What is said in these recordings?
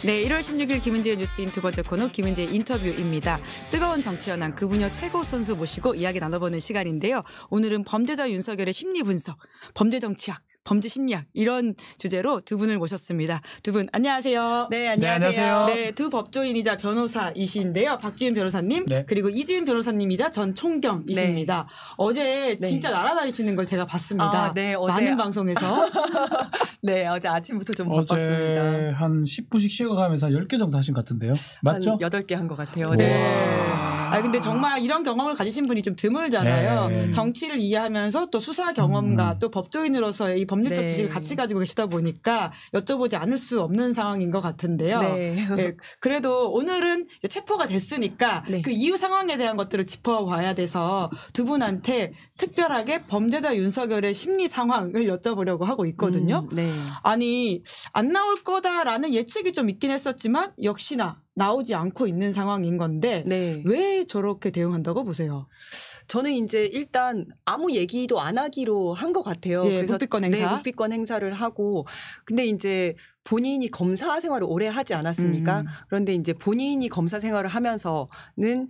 네, 1월 16일 김은지의 뉴스인 두 번째 코너 김은지의 인터뷰입니다. 뜨거운 정치 현안 그 분야 최고 선수 모시고 이야기 나눠보는 시간인데요. 오늘은 범죄자 윤석열의 심리 분석, 범죄 정치학, 범죄 심리학 이런 주제로 두 분을 모셨습니다. 두 분 안녕하세요. 네, 안녕하세요. 네, 두 법조인이자 변호사이신데요. 박지윤 변호사님 네. 그리고 이지은 변호사님이자 전 총경이십니다. 네. 어제 네. 진짜 날아다니시는 걸 제가 봤습니다. 아, 네, 어제 많은 방송에서. 네, 어제 아침부터 좀 어제 바빴습니다. 한 10분씩 쉬어가면서 한 10개 정도 하신 것 같은데요. 맞죠? 한 8개 한 것 같아요. 우와. 네. 아 근데 정말 이런 경험을 가지신 분이 좀 드물잖아요. 네. 정치를 이해하면서 또 수사 경험과 또 법조인으로서의 이 법률적 네. 지식을 같이 가지고 계시다 보니까 여쭤보지 않을 수 없는 상황인 것 같은데요. 네. 네, 그래도 오늘은 이제 체포가 됐으니까 네. 그 이후 상황에 대한 것들을 짚어봐야 돼서 두 분한테 특별하게 범죄자 윤석열의 심리 상황을 여쭤보려고 하고 있거든요. 네. 아니 안 나올 거다라는 예측이 좀 있긴 했었지만 역시나 나오지 않고 있는 상황인 건데 네. 왜 저렇게 대응한다고 보세요? 저는 이제 일단 아무 얘기도 안 하기로 한 것 같아요. 예, 묵비권 행사. 네, 묵비권 행사를 하고. 근데 이제 본인이 검사 생활을 오래 하지 않았습니까? 그런데 이제 본인이 검사 생활을 하면서는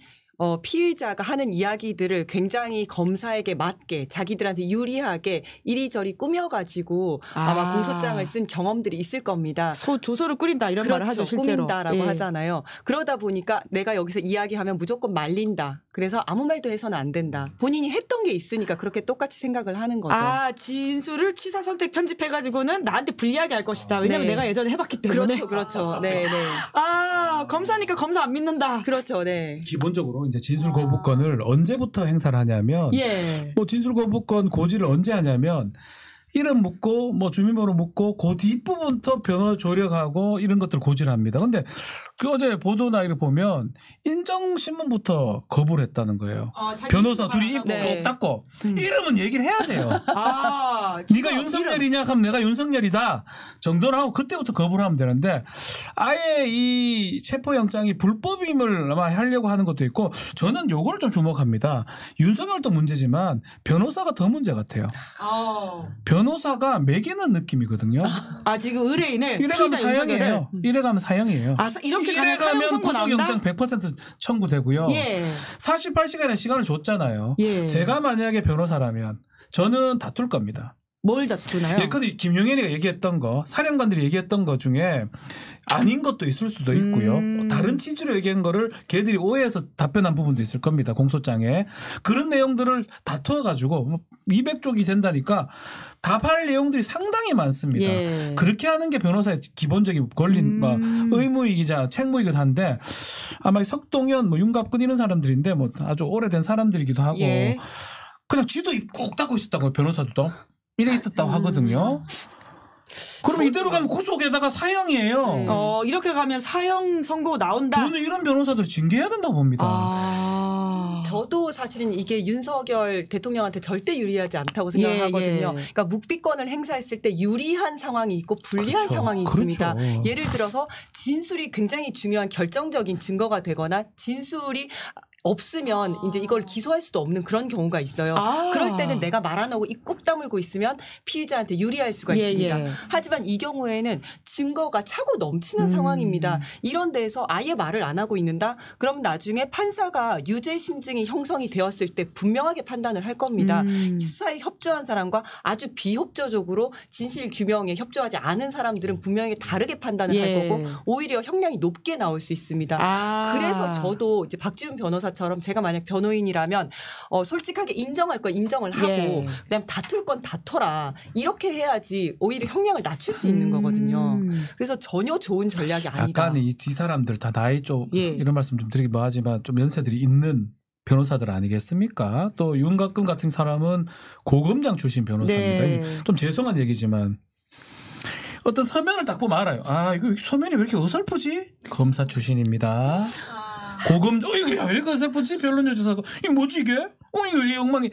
피의자가 하는 이야기들을 굉장히 검사에게 맞게 자기들한테 유리하게 이리저리 꾸며가지고 아마 공소장을 쓴 경험들이 있을 겁니다. 조서를 꾸린다 이런 말을 하죠 실제로. 꾸민다라고 예. 하잖아요. 그러다 보니까 내가 여기서 이야기하면 무조건 말린다. 그래서 아무 말도 해서는 안 된다. 본인이 했던 게 있으니까 그렇게 똑같이 생각을 하는 거죠. 아 진술을 취사 선택 편집해가지고는 나한테 불리하게 할 것이다. 왜냐면 네. 내가 예전에 해봤기 때문에. 그렇죠. 네, 네. 아 검사니까 검사 안 믿는다. 그렇죠, 네. 기본적으로 이제 진술 거부권을 언제부터 행사를 하냐면 예. 뭐 진술 거부권 고지를 언제 하냐면 이름 묻고 뭐 주민번호 묻고 그 뒷부분부터 변호 조력하고 이런 것들 고지를 합니다. 근데 그 어제 보도나 이를 보면 인정신문부터 거부를 했다는 거예요. 자기 변호사 인정을 둘이 안 입 하고. 네. 꼭 닫고 이름은 얘기를 해야 돼요. 네가 윤석열이냐 하면 내가 윤석열이다 정도는 하고 그때부터 거부를 하면 되는데 아예 이 체포영장이 불법임을 아마 하려고 하는 것도 있고 저는 요걸 좀 주목합니다. 윤석열도 문제지만 변호사가 더 문제 같아요. 변호사가 매기는 느낌이거든요. 아 지금 의뢰인을 이래 가면 피의자 윤석열을. 사형이에요. 이래 가면 사형이에요. 아 이렇게 이래 가면 사형 가면 선고 나온다. 구속영장 100% 청구되고요. 예. 48시간의 시간을 줬잖아요. 예. 제가 만약에 변호사라면 저는 다툴 겁니다. 뭘 다투나요? 예컨대 김용현이가 얘기했던 거, 사령관들이 얘기했던 거 중에 아닌 것도 있을 수도 있고요. 다른 취지로 얘기한 거를 걔들이 오해해서 답변한 부분도 있을 겁니다. 공소장에. 그런 내용들을 다투어가지고 200쪽이 된다니까 답할 내용들이 상당히 많습니다. 예. 그렇게 하는 게 변호사의 기본적인 권리인 의무이기자 책무이기도 한데 아마 석동현, 윤갑근 이런 사람들인데 뭐 아주 오래된 사람들이기도 하고 예. 그냥 쥐도 입 꾹 닫고 있었다고 변호사도 이래 있었다고 하거든요. 그럼 이대로 가면 구속에다가 사형이에요. 이렇게 가면 사형 선고 나온다. 저는 이런 변호사들 징계해야 된다고 봅니다. 저도 사실은 이게 윤석열 대통령한테 절대 유리하지 않다고 생각하거든요. 예. 그러니까 묵비권을 행사했을 때 유리한 상황이 있고 불리한 그렇죠. 상황이 있습니다. 그렇죠. 예를 들어서 진술이 굉장히 중요한 결정적인 증거가 되거나 진술이 없으면 이제 이걸 기소할 수도 없는 그런 경우가 있어요. 그럴 때는 내가 말 안 하고 입 꾹 다물고 있으면 피의자한테 유리할 수가 있습니다. 예. 하지만 이 경우에는 증거가 차고 넘치는 상황입니다. 이런 데에서 아예 말을 안 하고 있는다? 그럼 나중에 판사가 유죄 심증이 형성이 되었을 때 분명하게 판단을 할 겁니다. 수사에 협조한 사람과 아주 비협조적으로 진실 규명에 협조하지 않은 사람들은 분명히 다르게 판단을 할 거고 오히려 형량이 높게 나올 수 있습니다. 그래서 저도 이제 박지훈 변호사처럼 제가 만약 변호인이라면 솔직하게 인정할 건 인정을 하고 그다음 다툴 건 다퉈라. 이렇게 해야지 오히려 형량을 낮출 수 있는 거거든요. 그래서 전혀 좋은 전략이 아니다. 약간 이 사람들 다 나이 쪽 이런 말씀 좀 드리기 뭐하지만 좀 연세들이 있는 변호사들 아니겠습니까? 또 윤곽근 같은 사람은 고검장 출신 변호사입니다. 좀 죄송한 얘기지만 어떤 서면을 딱 보면 알아요. 아 이거 서면이 왜 이렇게 어설프지? 검사 출신입니다. 이거 왜 이렇게 어설프지? 변론료 조사가 이게 뭐지 이게? 이거 엉망이.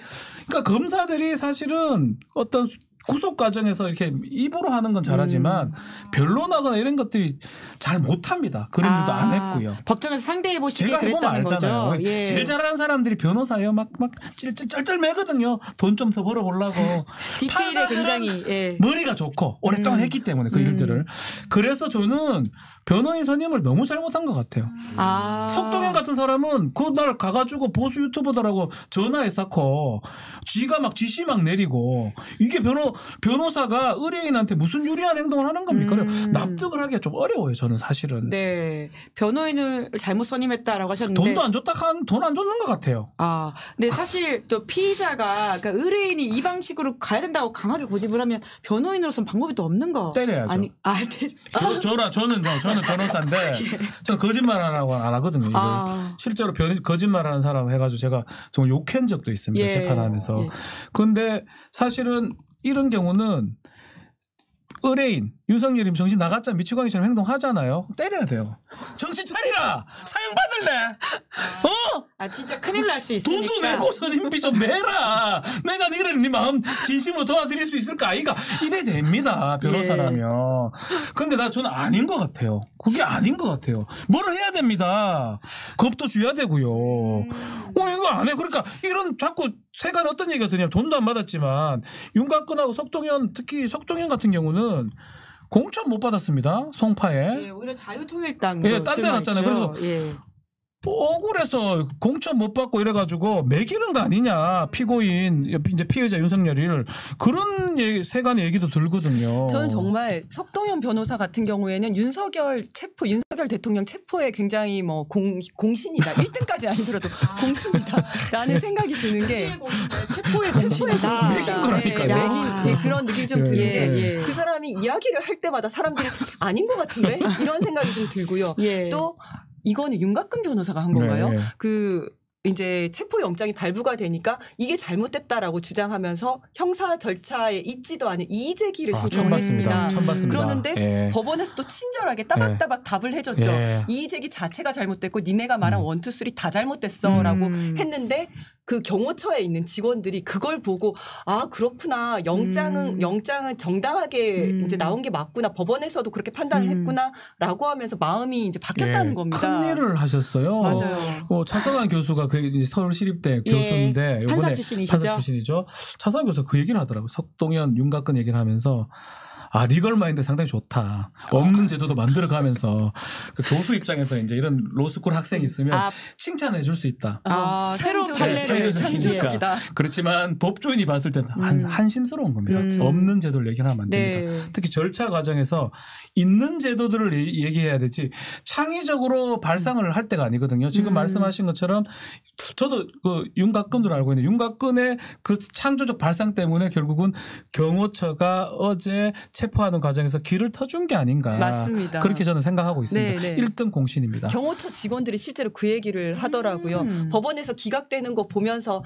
그러니까 검사들이 사실은 어떤 구속 과정에서 이렇게 입으로 하는 건 잘하지만 변론하거나 이런 것들이 잘 못합니다. 그림도 안 했고요. 법정에서 상대해 보시게 제가 해보면 그랬다는 알잖아요. 거죠. 예. 제일 잘하는 사람들이 변호사예요. 막 쩔쩔매거든요. 돈 좀 더 벌어보려고. 디테일에 굉장히 머리가 좋고 오랫동안 했기 때문에 그 일들을. 그래서 저는 변호인 선임을 너무 잘못한 것 같아요. 석동현 같은 사람은 그날 가가지고 보수 유튜버들하고 전화했었고 쥐가 막 지시 막 내리고 이게 변호사가 의뢰인한테 무슨 유리한 행동을 하는 겁니까? 납득을 하기가 좀 어려워요. 저는 사실은. 네. 변호인을 잘못 선임했다라고 하셨는데 돈도 안 줬다 돈 안 줬는 것 같아요. 근데 사실 또 피의자가 그러니까 의뢰인이 이 방식으로 가야 된다고 강하게 고집을 하면 변호인으로서는 방법이 또 없는 거. 때려야죠. 저는 변호사인데 저는 거짓말 안 하고 안 하거든요. 실제로 거짓말하는 사람 해가지고 제가 정말 욕한 적도 있습니다. 재판하면서. 그런데 사실은 이런 경우는 의뢰인 윤석열이 정신 나갔자 미치광이처럼 행동하잖아요. 때려야 돼요. 정신 차리라. 사형 받을래. 진짜 큰일 날 수 있으니까. 돈도 내고 선임비 좀 내라. 내가 너희를 네 마음 진심으로 도와드릴 수 있을까? 아이가 이래 됩니다. 변호사라면. 그런데 저는 아닌 것 같아요. 그게 아닌 것 같아요. 뭘 해야 됩니다. 겁도 줘야 되고요. 이거 안 해. 그러니까 이런 자꾸 세간 어떤 얘기가 드냐면 돈도 안 받았지만 윤곽근하고 석동현 특히 석동현 같은 경우는 공천 못 받았습니다. 송파에. 오히려 자유통일당. 딴 데 갔잖아요. 그래서 억울해서 공천 못 받고 이래가지고 매기는 거 아니냐 피고인 이제 피의자 윤석열이를 그런 세간의 얘기도 들거든요. 저는 정말 석동현 변호사 같은 경우에는 윤석열 대통령 체포에 굉장히 공신이다. 1등까지 안 들어도 공신이다라는 생각이 드는 게 체포의 공신이다. 매긴 그런 느낌이 좀 드는 게 그 사람이 이야기를 할 때마다 사람들이 아닌 것 같은데 이런 생각이 좀 들고요. 또 이거는 윤곽근 변호사가 한 건가요? 이제 체포영장이 발부가 되니까 이게 잘못됐다라고 주장하면서 형사 절차에 있지도 않은 이의제기를 신청했습니다. 그러는데 법원에서 또 친절하게 따박따박 답을 해줬죠. 이의제기 자체가 잘못됐고 니네가 말한 1, 2, 3 다 잘못됐어라고 했는데 그 경호처에 있는 직원들이 그걸 보고 그렇구나. 영장은 정당하게 이제 나온 게 맞구나. 법원에서도 그렇게 판단을 했구나라고 하면서 마음이 이제 바뀌었다는 겁니다. 큰 일을 하셨어요. 맞아요. 차성환 교수가 서울시립대 교수인데 판사 출신이시죠. 판사 출신이죠. 차성환 교수가 그 얘기를 하더라고요. 석동현, 윤곽근 얘기를 하면서 리걸 마인드 상당히 좋다. 없는 제도도 만들어가면서 그 교수 입장에서 이제 이런 로스쿨 학생이 있으면 칭찬해 줄 수 있다. 새로운 판례를 창조적이다. 그렇지만 법조인이 봤을 때는 한심스러운 겁니다. 없는 제도를 얘기하면 안 됩니다. 특히 절차 과정에서 있는 제도들을 얘기해야 되지 창의적으로 발상을 할 때가 아니거든요. 지금 말씀하신 것처럼 저도 그 윤곽근으로 알고 있는데 윤곽근의 그 창조적 발상 때문에 결국은 경호처가 어제 체포하는 과정에서 길을 터준 게 아닌가. 맞습니다. 그렇게 저는 생각하고 있습니다. 1등 공신입니다. 경호처 직원들이 실제로 그 얘기를 하더라고요. 법원에서 기각되는 거 보면서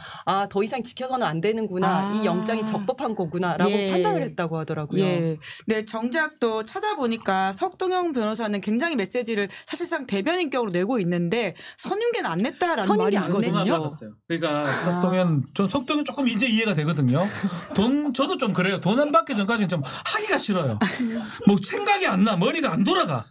더 이상 지켜서는 안 되는구나. 이 영장이 적법한 거구나라고 판단을 했다고 하더라고요. 네, 정작 또 찾아보니까 석동현 변호사는 굉장히 메시지를 사실상 대변인격으로 내고 있는데 선임계는 안 냈다라는 말이 있거든요. 그러니까 석동현 조금 이제 이해가 되거든요. 저도 좀 그래요. 돈 안 받기 전까지는 좀 하기가 싫어요. 생각이 안 나. 머리가 안 돌아가.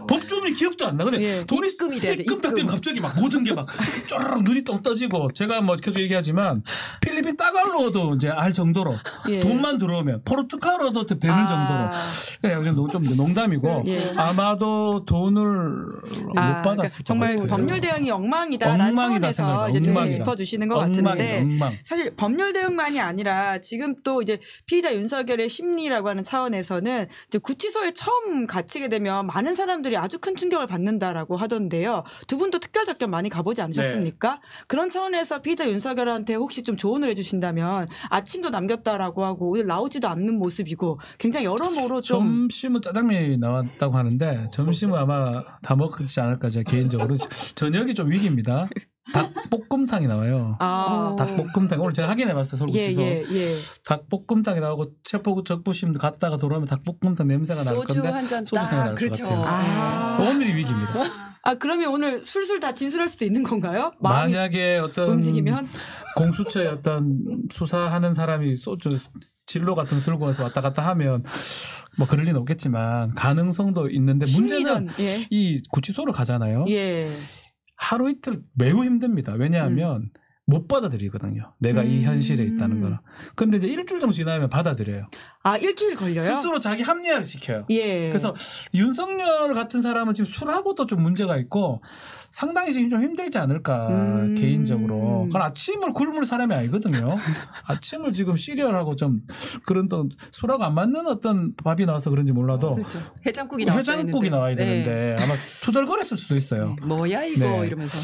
법조문이 기억도 안 나. 근데 돈이 입금이 돼야 돼. 입금 딱 되면 갑자기 막 모든 게 막 쪼르륵 눈이 똥 떠지고 제가 계속 얘기하지만 필리핀 따갈로도 이제 알 정도로 돈만 들어오면 포르투갈어도 되는 정도로 좀 농담이고 아마도 돈을 못 받았을 것 정말 같아요. 법률 대응이 엉망이다라는 차원에서 이제 되게 짚어주시는 것 같은데 사실 법률 대응만이 아니라 지금 또 이제 피의자 윤석열의 심리라고 하는 차원에서는 이제 구치소에 처음 갇히게 되면 많은 사람들이 아주 큰 충격을 받는다라고 하던데요. 두 분도 특별 작전 많이 가보지 않으셨습니까? 그런 차원에서 피의자 윤석열한테 혹시 좀 조언을 해주신다면 아침도 남겼다라고 하고 오늘 나오지도 않는 모습이고 굉장히 여러모로 좀 점심은 짜장면이 나왔다고 하는데 점심은 아마 다 먹지 않을까 제가 개인적으로 저녁이 좀 위기입니다. 닭볶음탕이 나와요. 닭볶음탕 오늘 제가 확인해봤어요. 서울구치소. 닭볶음탕이 나오고 체포 적부심 갔다가 돌아오면 닭볶음탕 냄새가 날 건데 소주 한 잔 소주 생각 날 것 같아요. 오늘이 위기입니다. 그러면 오늘 술술 다 진술할 수도 있는 건가요? 만약에 어떤 움직이면 공수처의 어떤 수사하는 사람이 소주 진로 같은 거 들고 와서 왔다 갔다 하면 뭐 그럴 리는 없겠지만 가능성도 있는데 문제는 예. 이 구치소를 가잖아요. 예. 하루 이틀 매우 힘듭니다. 왜냐하면 못 받아들이거든요. 내가 이 현실에 있다는 거는. 근데 이제 일주일 정도 지나면 받아들여요. 아, 일주일 걸려요? 스스로 자기 합리화를 시켜요. 예. 그래서 윤석열 같은 사람은 지금 술하고도 좀 문제가 있고 상당히 지금 좀 힘들지 않을까 개인적으로. 그건 아침을 굶을 사람이 아니거든요. 아침을 지금 시리얼하고 좀 그런 또 술하고 안 맞는 어떤 밥이 나와서 그런지 몰라도 그렇죠. 해장국이 나와야 되는데 아마 투덜거렸을 수도 있어요. 뭐야 이거 네. 이러면서.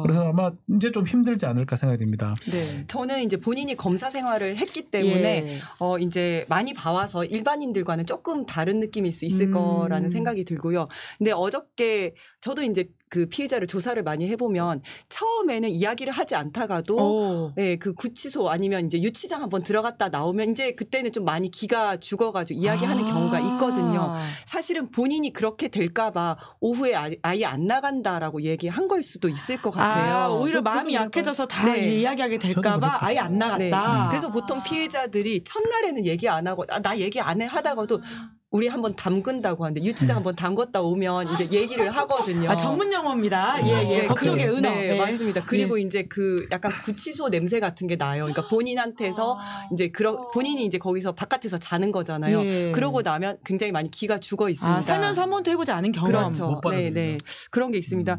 그래서 아마 이제 좀 힘들지 않을까 생각이 듭니다. 네. 저는 이제 본인이 검사 생활을 했기 때문에 이제 많이 봐와서 일반인들과는 조금 다른 느낌일 수 있을 거라는 생각이 들고요. 근데 어저께 저도 이제 그 피해자를 조사를 많이 해보면 처음에는 이야기를 하지 않다가도 네, 그 구치소 아니면 이제 유치장 한번 들어갔다 나오면 이제 그때는 좀 많이 기가 죽어가지고 이야기하는 경우가 있거든요. 사실은 본인이 그렇게 될까봐 오후에 아예 안 나간다라고 얘기한 걸 수도 있을 것 같아요. 오히려 마음이 약해져서 다 이야기하게 될까봐 아예 안 나갔다. 네. 그래서 보통 피해자들이 첫날에는 얘기 안 하고 나 얘기 안 해 하다가도 우리 한번 담근다고 하는데 유치장 한번 담궜다 오면 이제 얘기를 하거든요. 전문 용어입니다. 예. 법조계 은어. 네, 맞습니다. 그리고 이제 그 약간 구치소 냄새 같은 게 나요. 그러니까 본인한테서 이제 본인이 이제 거기서 바깥에서 자는 거잖아요. 그러고 나면 굉장히 많이 기가 죽어 있습니다. 살면서 한 번도 해보지 않은 경험. 그렇죠. 네. 그런 게 있습니다.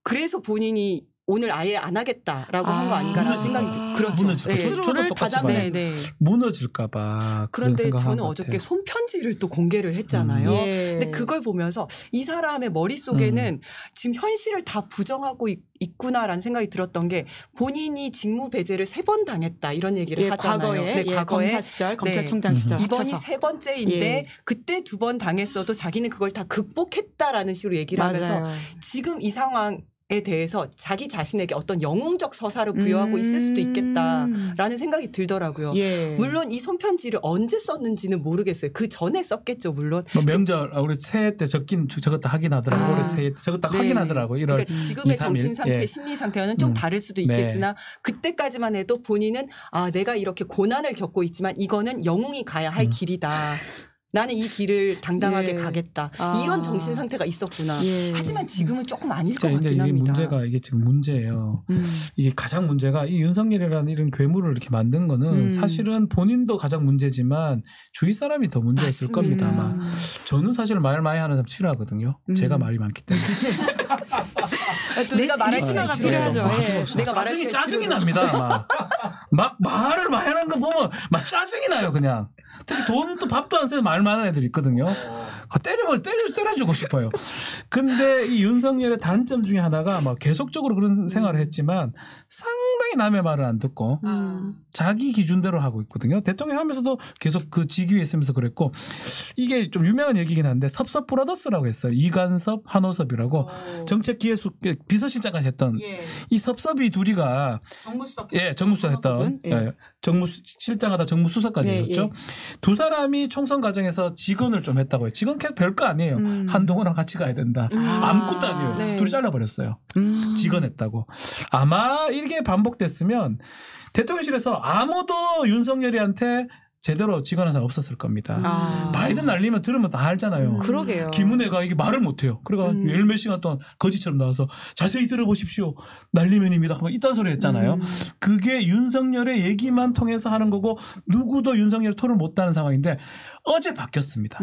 그래서 본인이 오늘 아예 안 하겠다라고 한 거 아닌가라는 생각이 들어요. 그렇죠. 스스로를 다잡네. 무너질까봐. 그런데 저는 어저께 손편지를 또 공개를 했잖아요. 근데 그걸 보면서 이 사람의 머릿속에는 지금 현실을 다 부정하고 있구나라는 생각이 들었던 게 본인이 직무 배제를 3번 당했다 이런 얘기를 하잖아요. 과거에 검사 시절, 검찰총장 시절 이번이 합쳐서. 3번째인데 그때 2번 당했어도 자기는 그걸 다 극복했다라는 식으로 얘기를 하면서 지금 이 상황 에 대해서 자기 자신에게 어떤 영웅적 서사를 부여하고 있을 수도 있겠다라는 생각이 들더라고요. 물론 이 손편지를 언제 썼는지는 모르겠어요. 그 전에 썼겠죠, 물론. 명절 우리 새해 때 적었다 확인하더라고. 올해 새해 때 적었다 확인하더라고. 1월 그러니까 지금의 2, 3일. 정신 상태, 심리 상태와는 좀 다를 수도 있겠으나 그때까지만 해도 본인은 내가 이렇게 고난을 겪고 있지만 이거는 영웅이 가야 할 길이다. 나는 이 길을 당당하게 가겠다. 이런 정신 상태가 있었구나. 하지만 지금은 조금 아닐 것 같긴 합니다. 이게 지금 문제예요. 이게 가장 문제가 이 윤석열이라는 이런 괴물을 이렇게 만든 거는 사실은 본인도 가장 문제지만 주위 사람이 더 문제였을 겁니다. 아마. 저는 사실 말 많이 하는 사람 싫어하거든요. 제가 말이 많기 때문에. 내가 말할 시간가 필요하죠. 내가 말할 짜증이 납니다. 막 말을 많이 하는 거 보면 막 짜증이 나요, 그냥. 특히 돈도 밥도 안 쓰는 말 많은 애들이 있거든요. 때려주고 싶어요. 근데 이 윤석열의 단점 중에 하나가 막 계속적으로 그런 생활을 했지만 상당히 남의 말을 안 듣고 자기 기준대로 하고 있거든요. 대통령 하면서도 계속 그 직위에 있으면서 그랬고 이게 좀 유명한 얘기긴 한데 섭섭 브라더스라고 했어요. 이관섭, 한호섭이라고 정책기획수 비서실장까지 했던 이 섭섭이 둘이가 정무수석 했던 정무실장하다 정무수석까지 했었죠. 두 사람이 총선 과정에서 직언을 좀 했다고 해요. 직언 별거 아니에요. 한동훈이랑 같이 가야 된다. 아무것도 아니에요. 둘이 잘라버렸어요. 직언했다고. 아마 이게 반복됐으면 대통령실에서 아무도 윤석열이한테 제대로 직언한 사람 없었을 겁니다. 바이든 날리면 들으면 다 알잖아요. 그러게요. 김은혜가 이게 말을 못해요. 그래가 열몇 시간 동안 거지처럼 나와서 자세히 들어보십시오. 날리면입니다. 이딴 소리 했잖아요. 그게 윤석열의 얘기만 통해서 하는 거고 누구도 윤석열을 토를 못하는 상황인데 어제 바뀌었습니다.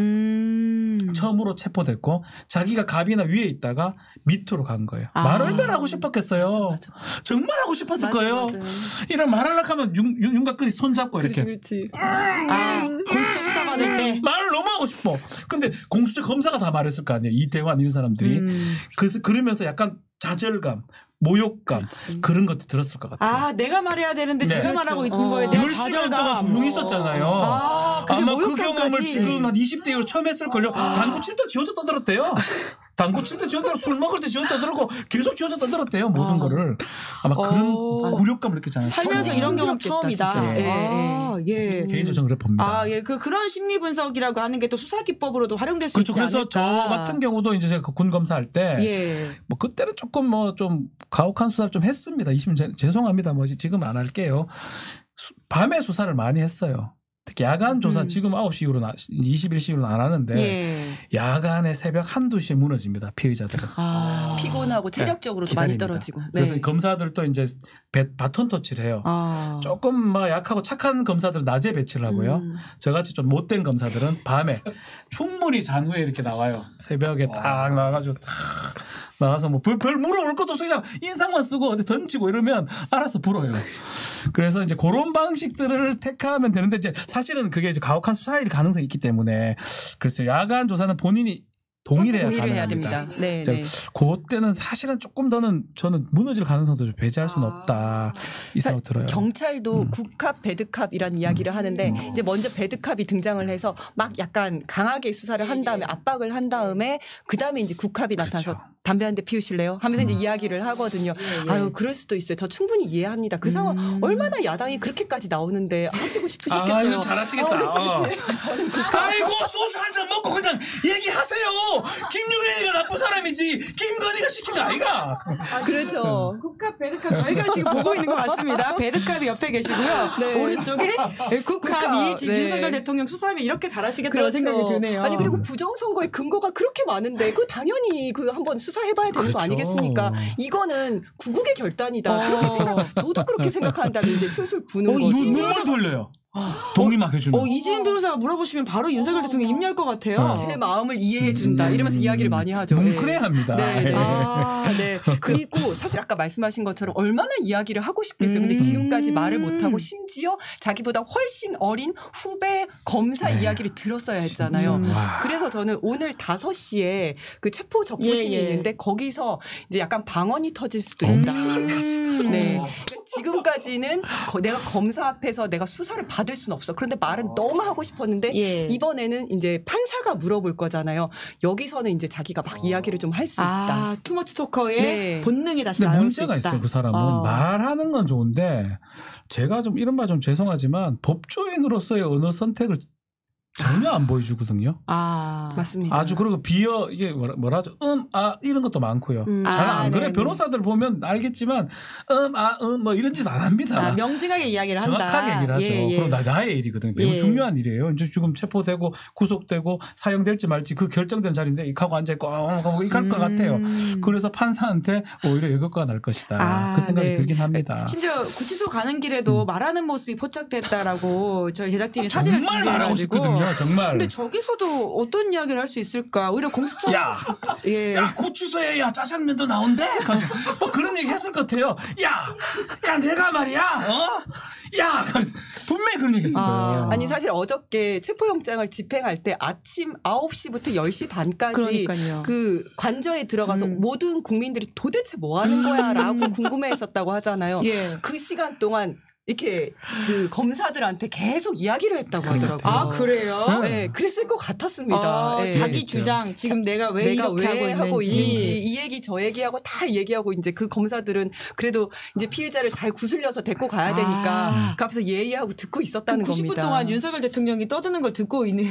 처음으로 체포됐고 자기가 갑이나 위에 있다가 밑으로 간 거예요. 말 얼마나 하고 싶었겠어요. 맞아. 정말 하고 싶었을 거예요. 이런 말하려고 하면 윤곽근이 손잡고 이렇게. 그렇지. 공수처 수사 받을 때 말을 너무 하고 싶어. 근데 공수처 검사가 다 말했을 거 아니에요. 이태환 이런 사람들이. 그래서 그러면서 약간 좌절감, 모욕감 그런 것도 들었을 것 같아요. 내가 말해야 되는데 제가 말하고 있는 거에 대한 물시간 동안 조용히 있었잖아요. 아마 그 경험을 지금 한 20대 이후로 처음 했을걸요. 당구 칠 때 지어져 떠들었대요. 당구 칠 때 지어져 술 먹을 때 지어져 떠들고 계속 지어져 떠들었대요. 모든 거를. 아마 그런 굴욕감을 느꼈잖아요. 살면서 이런 경험 처음이다. 개인적으로 저는 그래 봅니다. 그런 심리 분석이라고 하는 게 또 수사 기법으로도 활용될 수 있지 그래서 않을까. 저 같은 경우도 이제 제가 군 검사할 때 뭐 그때는 조금 뭐 좀 가혹한 수사를 좀 했습니다. 죄송합니다. 뭐 지금 안 할게요. 밤에 수사를 많이 했어요. 특히 야간 조사 지금 9시 이후로 21시 이후로는 안 하는데 예. 야간에 새벽 1~2시에 무너집니다. 피의자들은. 피곤하고 체력적으로도 많이 떨어지고. 그래서 검사들도 이제 바톤 터치를 해요. 조금 막 약하고 착한 검사들은 낮에 배치를 하고요. 저같이 좀 못된 검사들은 밤에 충분히 잔 후에 이렇게 나와요. 새벽에 딱 나와가지고 나와서 뭐 별 물어볼 것도 없어 그냥 인상만 쓰고 어디 던지고 이러면 알아서 불어요. 그래서 이제 그런 방식들을 택하면 되는데 이제 사실은 그게 이제 가혹한 수사일 가능성이 있기 때문에 그래서 야간 조사는 본인이 동일해야 됩니다. 네, 네. 그때는 사실은 조금 더는 저는 무너질 가능성도 좀 배제할 수는 없다 이 생각 들어요. 경찰도 국합, 배드캅이라는 이야기를 하는데 이제 먼저 배드캅이 등장을 해서 막 약간 강하게 수사를 한 다음에 압박을 한 다음에 그 다음에 이제 국합이 나타나서 담배 한 대 피우실래요? 하면서 이제 이야기를 하거든요. 아유 그럴 수도 있어요. 저 충분히 이해합니다. 그 상황 얼마나 야당이 그렇게까지 나오는데 하시고 싶으셨겠어요. 아 이거 잘하시겠다. 저는 아이고 소주 한 잔 먹고 그냥 얘기하세요. 김유현이가 나쁜 사람이지 김건희가 시킨 거 아이가. 그렇죠. 국합, 배드캅 저희가 지금 보고 있는 것 같습니다. 배드캅이 옆에 계시고요. 네. 오른쪽에 국합이 지금 네. 윤석열 대통령 수사하면 이렇게 잘하시겠다는 생각이 드네요. 아니 그리고 부정선거의 근거가 그렇게 많은데 그 당연히 그 한번 수사해봐야 되는 거 아니겠습니까? 이거는 구국의 결단이다. 그렇게 저도 그렇게 생각한다면 이제 술술 부는 거지. 눈물 돌려요. 동의만 해주면. 이지은 변호사가 물어보시면 바로 윤석열 대통령 입 열 것 같아요. 제 마음을 이해해준다. 이러면서 이야기를 많이 하죠. 뭉클해야 합니다. 네. 네. 그리고 사실 아까 말씀하신 것처럼 얼마나 이야기를 하고 싶겠어요. 근데 지금까지 말을 못하고 심지어 자기보다 훨씬 어린 후배 검사 이야기를 들었어야 했잖아요. 그래서 저는 오늘 5시에 그 체포 접부심이 있는데 거기서 이제 약간 방언이 터질 수도 있다. 네. 지금까지는 내가 검사 앞에서 내가 수사를 받을 수는 없어. 그런데 말은 너무 하고 싶었는데 이번에는 이제 판사가 물어볼 거잖아요. 여기서는 이제 자기가 막 이야기를 좀 할 수 있다. 투머치 토커의 본능이 다시 나올 수 있다. 문제가 있어요. 그 사람은 말하는 건 좋은데 제가 좀 이런 말 좀 죄송하지만 법조인으로서의 언어 선택을 전혀 안 보여주거든요. 맞습니다. 아주 그리고 이게 뭐라죠? 이런 것도 많고요. 잘 안 그래. 변호사들 보면 알겠지만 뭐 이런 짓 안 합니다. 명징하게 이야기를 한다. 정확하게 얘기를 하죠. 그럼 나의 일이거든요. 매우 중요한 일이에요. 이제 지금 체포되고 구속되고 사형될지 말지 그 결정된 자리인데 이하고 앉아있고 이할 것 같아요. 그래서 판사한테 오히려 여격과가 날 것이다. 그 생각이 들긴 합니다. 심지어 구치소 가는 길에도 말하는 모습이 포착됐다라고 저희 제작진이 사진을 정말 말하고 싶거든요. 정말. 근데 저기서도 어떤 이야기를 할 수 있을까? 오히려 공수처. 야 구치소에 짜장면도 나온대. 뭐 그런 얘기 했을 것 같아요. 야 내가 말이야. 야 분명히 그런 얘기 했을 거예요. 아니 사실 어저께 체포영장을 집행할 때 아침 9시부터 10시 반까지 그러니까요. 그 관저에 들어가서 모든 국민들이 도대체 뭐 하는 거야 라고 궁금해했었다고 하잖아요. 그 시간 동안 이렇게 그 검사들한테 계속 이야기를 했다고 하더라고요. 그래요? 네, 그랬을 것 같았습니다. 자기 주장 지금 내가 왜 이렇게 하고 있는지 이 얘기 저 얘기하고 다 얘기하고 이제 그 검사들은 그래도 이제 피해자를 잘 구슬려서 데리고 가야 되니까 그 앞에서 예의하고 듣고 있었다는 90분 겁니다. 동안 윤석열 대통령이 떠드는 걸 듣고 있는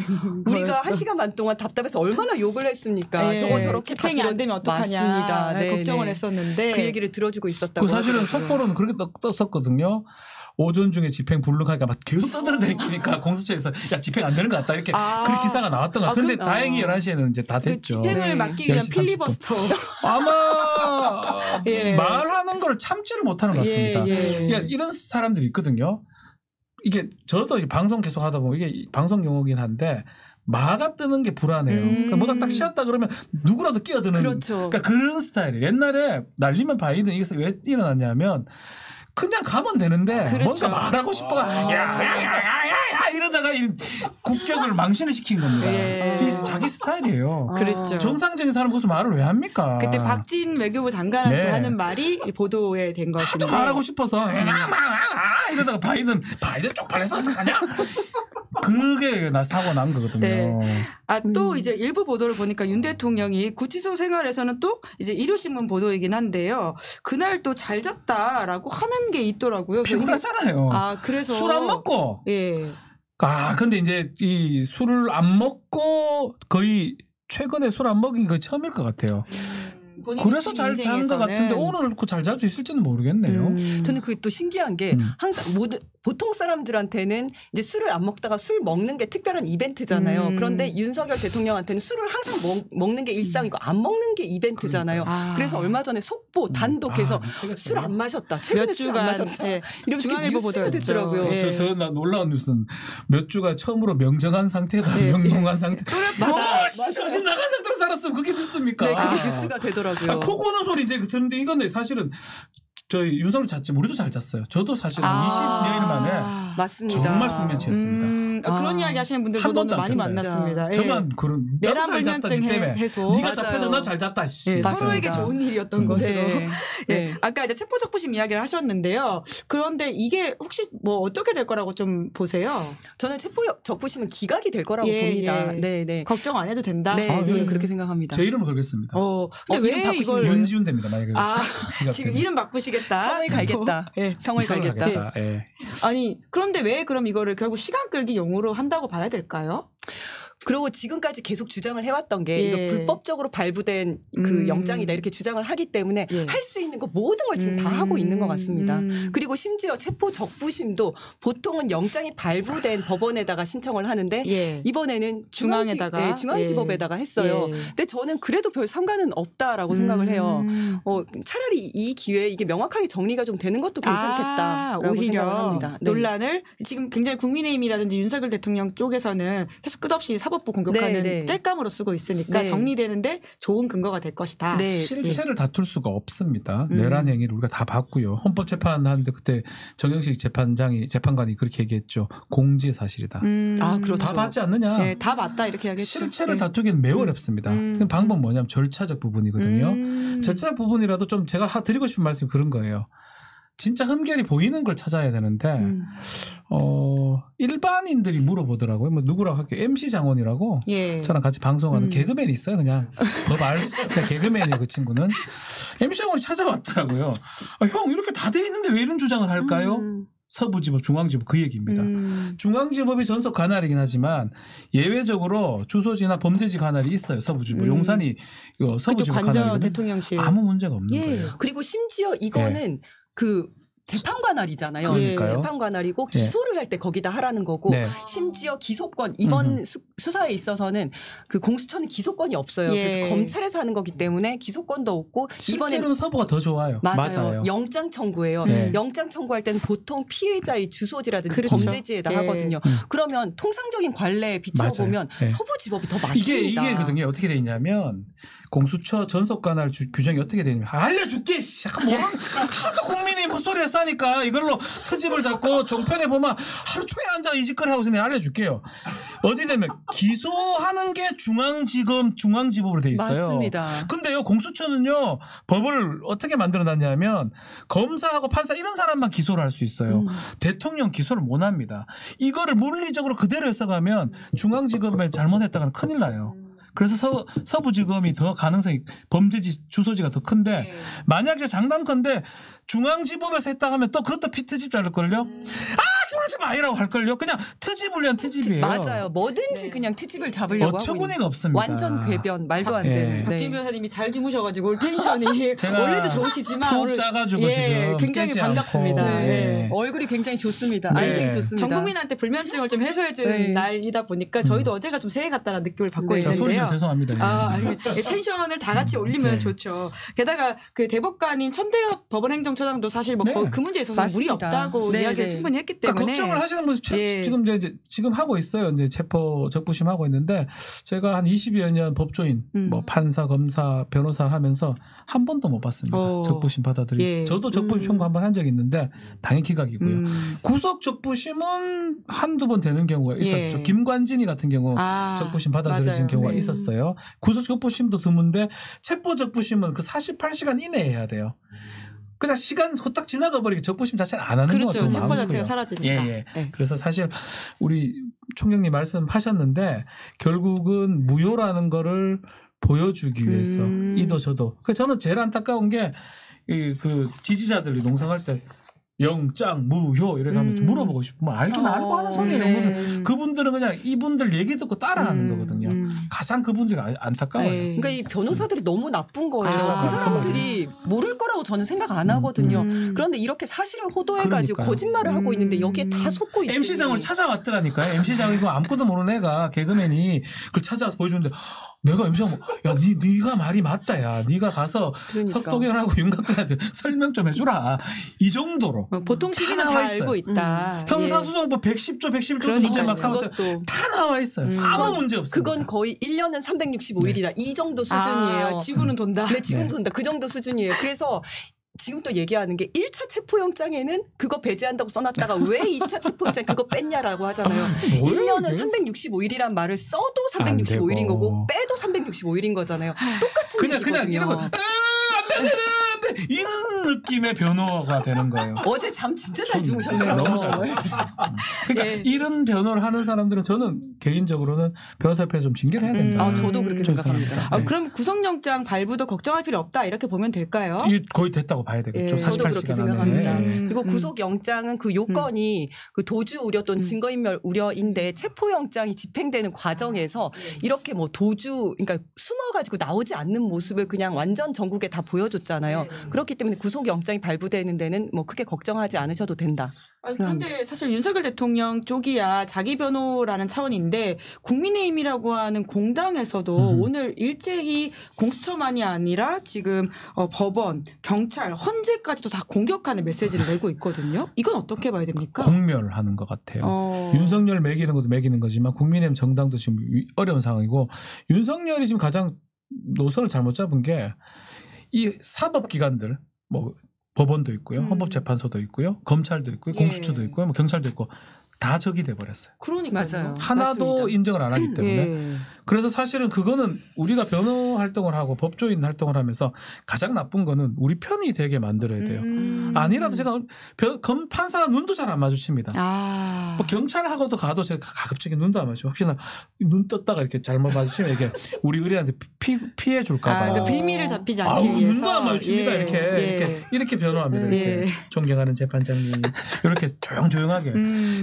우리가 1시간 반 동안 답답해서 얼마나 욕을 했습니까? 저거 저렇게 집행이 안 되면 어떡하냐 맞습니다. 걱정을 했었는데 그 얘기를 들어주고 있었다고. 사실은 속보로는 그렇게 떴었거든요. 오전 중에 집행 불능하니까 막 계속 떠들어다니니까 공수처에서 야 집행 안 되는 것 같다 이렇게 그런 기사가 나왔던 것 같아요. 근데 다행히 11시에는 이제 다 됐죠. 집행을 막기 위한 필리버스터. 아마 말하는 걸 참지를 못하는 것 같습니다. 그러니까 이런 사람들이 있거든요. 이게 저도 이제 방송 계속 하다 보면 이게 방송 용어긴 한데 마가 뜨는 게 불안해요. 그러니까 뭐가 딱 쉬었다 그러면 누구라도 끼어드는. 그러니까 그런 스타일이에요. 옛날에 날리면 바이든 이게 왜 일어났냐면 그냥 가면 되는데 뭔가 말하고 싶어가 야야야야야 이러다가 이 국격을 망신을 시킨 겁니다. 그게 자기 스타일이에요. 그렇죠. 정상적인 사람 거기서 말을 왜 합니까? 그때 박진 외교부 장관한테 하는 말이 보도에 된 것입니다. 하도 말하고 싶어서 이러다가 바이든 쪽팔려서 어떡하냐? 그게 나 사고 난 거거든요. 또 이제 일부 보도를 보니까 윤 대통령이 구치소 생활에서는 또 이제 일요신문 보도이긴 한데요. 그날 또 잘 잤다라고 하는 게 있더라고요. 피곤하잖아요. 그래서 술 안 먹고. 근데 이제 이 술을 안 먹고 거의 최근에 술 안 먹인 게 처음일 것 같아요. 그래서 잘 자는 것 같은데 오늘 그 잘 잘 수 있을지는 모르겠네요. 저는 그게 또 신기한 게 항상 보통 사람들한테는 이제 술을 안 먹다가 술 먹는 게 특별한 이벤트잖아요. 그런데 윤석열 대통령한테는 술을 항상 먹는 게 일상이고 안 먹는 게 이벤트잖아요. 그래서 얼마 전에 속보 단독해서 술 안 마셨다. 최근에 술 안 마셨다. 네. 이렇게 뉴스가 됐더라고요. 더 놀라운 뉴스는 몇 주가 처음으로 명정한 상태다. 명령한 상태. 정신 나간 상태로 살았으면 그게 됐습니까? 네, 그게 뉴스가 되더라고요. 코 고는 소리 이제 듣는데 이건 사실은 저희 윤석열 잤지 우리도 잘 잤어요. 저도 사실은 20여일 만에 맞습니다. 정말 숙면 취했습니다. 그런 이야기 하시는 분들 저도 많이 만났습니다. 저만 그런 내란 불면증 해소. 네가 잡혀도 나 잘 잤다. 서로에게 좋은 일이었던 것으로. 네. 아까 이제 체포적부심 이야기를 하셨는데요. 그런데 이게 혹시 뭐 어떻게 될 거라고 좀 보세요? 저는 체포적부심은 기각이 될 거라고 봅니다. 네. 걱정 안 해도 된다. 네, 저는 그렇게 생각합니다. 제 이름을 걸겠습니다. 근데 왜 이걸 윤지훈 됩니다. 만약에 지금 이름 바꾸시겠다. 성을 갈겠다. 성을 갈겠다. 아니 그런데 왜 그럼 이거를 결국 시간 끌기 용으로 한다고 봐야 될까요? 그리고 지금까지 계속 주장을 해왔던 게 이거 불법적으로 발부된 그 영장이다 이렇게 주장을 하기 때문에 할 수 있는 거 모든 걸 지금 다 하고 있는 것 같습니다. 그리고 심지어 체포 적부심도 보통은 영장이 발부된 법원에다가 신청을 하는데 이번에는 중앙지법에다가 했어요. 근데 저는 그래도 별 상관은 없다라고 생각을 해요. 차라리 이 기회에 이게 명확하게 정리가 좀 되는 것도 괜찮겠다라고 오히려 생각을 합니다. 논란을 지금 굉장히 국민의힘이라든지 윤석열 대통령 쪽에서는 계속 끝없이 사법부 공격하는 땔감으로 쓰고 있으니까 정리되는데 좋은 근거가 될 것이다. 실체를 다툴 수가 없습니다. 내란 행위를 우리가 다 봤고요. 헌법재판하는데 그때 정영식 재판관이 그렇게 얘기했죠. 공지의 사실이다. 그렇죠. 다 봤지 않느냐. 네, 다 맞다 이렇게 이야기했죠. 실체를 다투기는 매우 어렵습니다. 그 방법 뭐냐면 절차적 부분이거든요. 절차적 부분이라도 좀 제가 드리고 싶은 말씀이 그런 거예요. 진짜 흠결이 보이는 걸 찾아야 되는데 일반인들이 물어보더라고요. 뭐 누구라고 할게요. MC 장원이라고 저랑 같이 방송하는 개그맨이 있어요. 그냥 개그맨이에요. 그 친구는. MC 장원이 찾아왔더라고요. 형 이렇게 다 돼 있는데 왜 이런 주장을 할까요? 서부지법, 중앙지법 그 얘기입니다. 중앙지법이 전속 관할이긴 하지만 예외적으로 주소지나 범죄지 관할이 있어요. 서부지법. 용산이 서부지법 관할이거든요. 대통령실. 아무 문제가 없는 거예요. 그리고 심지어 이거는 그 재판관할이잖아요. 그러니까요. 재판관할이고 기소를 할 때 거기다 하라는 거고 심지어 기소권 이번 수사에 있어서는 그 공수처는 기소권이 없어요. 그래서 검찰에서 하는 거기 때문에 기소권도 없고 실제로는 서부가 더 좋아요. 맞아요. 영장 청구예요. 영장 청구할 때는 보통 피의자의 주소지라든지 범죄지에다 하거든요. 그러면 통상적인 관례에 비춰보면 서부지법이 더 맞습니다. 이게거든요. 어떻게 돼 있냐면 공수처 전속관할 규정이 어떻게 되냐면 알려줄게. 하도 국민이 헛소리 했으니까 이걸로 트집을 잡고 종편에 보면 하루 종일 앉아 이 짓거리 하고 있으니 알려줄게요. 어디 되면 기소하는 게 중앙지법으로 돼 있어요. 맞습니다. 근데요 공수처는요 법을 어떻게 만들어놨냐면 검사하고 판사 이런 사람만 기소를 할 수 있어요. 대통령 기소를 못 합니다. 이거를 물리적으로 그대로 해석하면 중앙지검에 잘못했다가는 큰일 나요. 그래서 서부지검이 더 가능성이 범죄지 주소지가 더 큰데 만약에 장담컨대 중앙지법에서 했다 하면 또 그것도 피트집 자를걸요. 중앙지법 아니라고 할걸요. 그냥 트집을 위한 트집이에요. 맞아요. 뭐든지 그냥 트집을 잡으려고 하고 어처구니가 없습니다. 완전 궤변 말도 안 되는. 박준 변호사님이 잘 주무셔가지고 텐션이 원래도 좋으시지만 푹 짜가지고 지금 굉장히 반갑습니다. 얼굴이 굉장히 좋습니다. 안색이 좋습니다. 전 국민한테 불면증을 좀 해소해준 날이다 보니까 저희도 어제가 좀 새해 같다는 느낌을 받고 있는데요. 죄송합니다. 텐션을 다 같이 올리면 좋죠. 게다가 그 대법관인 천대엽 법원행정처장도 사실 뭐 그 문제에 있어서 무리 없다고 이야기를 충분히 했기 때문에 걱정을 하시는 분이 지금 하고 있어요. 이제 체포 적부심 하고 있는데 제가 한 20여 년 법조인, 뭐 판사, 검사, 변호사 하면서 한 번도 못 봤습니다. 적부심 받아들이. 저도 적부심 청구 한 번 한 적이 있는데 당연히 기각이고요. 구속 적부심은 한두 번 되는 경우가 있었죠. 김관진이 같은 경우 적부심 받아들여진 경우가 있었어요. 구속 적부심도 드문데 체포 적부심은 그 48시간 이내에 해야 돼요. 그냥 시간 후딱 지나가 버리게 적부심 자체를 안 하는 것 같아요. 체포 자체가 사라지니까. 그래서 사실 우리 총장님 말씀하셨는데 결국은 무효라는 거를 보여주기 위해서 이도 저도. 저는 제일 안타까운 게 그 지지자들이 농성할 때 영장 무효 이렇게 하면 물어보고 싶고 뭐 알긴 알고 하는 소리예요. 네. 그분들은 그냥 이분들 얘기 듣고 따라하는 거거든요. 가장 그분들이 안타까워요. 네. 그러니까 이 변호사들이 너무 나쁜 거예요. 아, 그 사람들이 모를 거라고 저는 생각 안 하거든요. 그런데 이렇게 사실을 호도해가지고 그러니까요. 거짓말을 하고 있는데 여기에 다 속고 있어요. MC장을 찾아왔더라니까요. MC장 이거 아무것도 모르는 애가 개그맨이 그걸 찾아와서 보여주는데 내가 MC장 야 네가 말이 맞다 야 네가 가서 그러니까. 석동현하고 윤곽근한테 설명 좀 해주라 이 정도로 보통 시기는 다 나와 있어요. 알고 있다. 형사소송법 110조 111조도 그러니까요. 문제 막 삼았죠. 그것도. 다 나와 있어요. 아무 문제 없습니다. 그건 거의 1년은 365일이다. 이 정도 수준이에요. 아, 지구는 돈다. 네, 지금 네. 돈다. 그 정도 수준이에요. 그래서 지금 또 얘기하는 게 1차 체포영장에는 그거 배제한다고 써놨다가 왜 2차 체포영장 그거 뺐냐라고 하잖아요. 뭘 1년은 이게? 365일이란 말을 써도 안 365일인 되고. 거고 빼도 365일인 거잖아요. 똑같은 그냥 얘기거든요. 이러면 안 되는데 이런 느낌의 변호가 되는 거예요. 어제 잠 진짜 잘 주무셨네요. 너무 잘 잤어요. 그러니까 예. 이런 변호를 하는 사람들은 저는 개인적으로는 변호사협회에 좀 징계를 해야 된다. 아, 저도 그렇게 저도 생각합니다. 아, 네. 그럼 구속영장 발부도 걱정할 필요 없다 이렇게 보면 될까요? 이게 거의 됐다고 봐야 되겠죠. 예. 저도 48시간 그렇게 안에. 생각합니다. 예. 그리고 구속영장은 그 요건이 그 도주 우려 또는 증거인멸 우려인데 체포영장이 집행되는 과정에서 이렇게 뭐 도주 그러니까 숨어가지고 나오지 않는 모습을 그냥 완전 전국에 다 보여줬잖아요. 그렇기 때문에 구속영장이 발부되는 데는 뭐 크게 걱정하지 않으셔도 된다. 아니, 그런데 사실 윤석열 대통령 쪽이야 자기 변호라는 차원인데 국민의힘이라고 하는 공당에서도 오늘 일제히 공수처만이 아니라 지금 법원, 경찰, 헌재까지도 다 공격하는 메시지를 내고 있거든요. 이건 어떻게 봐야 됩니까? 공멸하는 것 같아요. 윤석열 매기는 것도 매기는 거지만 국민의힘 정당도 지금 어려운 상황이고 윤석열이 지금 가장 노선을 잘못 잡은 게 이 사법기관들 뭐 법원도 있고요. 헌법재판소도 있고요. 검찰도 있고요. 예. 공수처도 있고요. 뭐 경찰도 있고 다 적이 돼버렸어요. 그러니까요. 맞아요. 하나도 맞습니다. 인정을 안 하기 때문에. 예. 그래서 사실은 그거는 우리가 변호 활동을 하고 법조인 활동을 하면서 가장 나쁜 거는 우리 편이 되게 만들어야 돼요. 아니라도 제가 판사가 눈도 잘 안 마주칩니다. 아. 뭐 경찰하고도 가도 제가 가급적이 눈도 안 마주치고 혹시나 눈 떴다가 이렇게 잘못 마주치면 이게 우리 의뢰한테 피해 줄까 봐. 그러니까 비밀을 잡히지 않기 아우, 위해서. 눈도 안 마주칩니다. 예. 이렇게 변호합니다. 이렇게 예. 존경하는 재판장님 이렇게 조용조용하게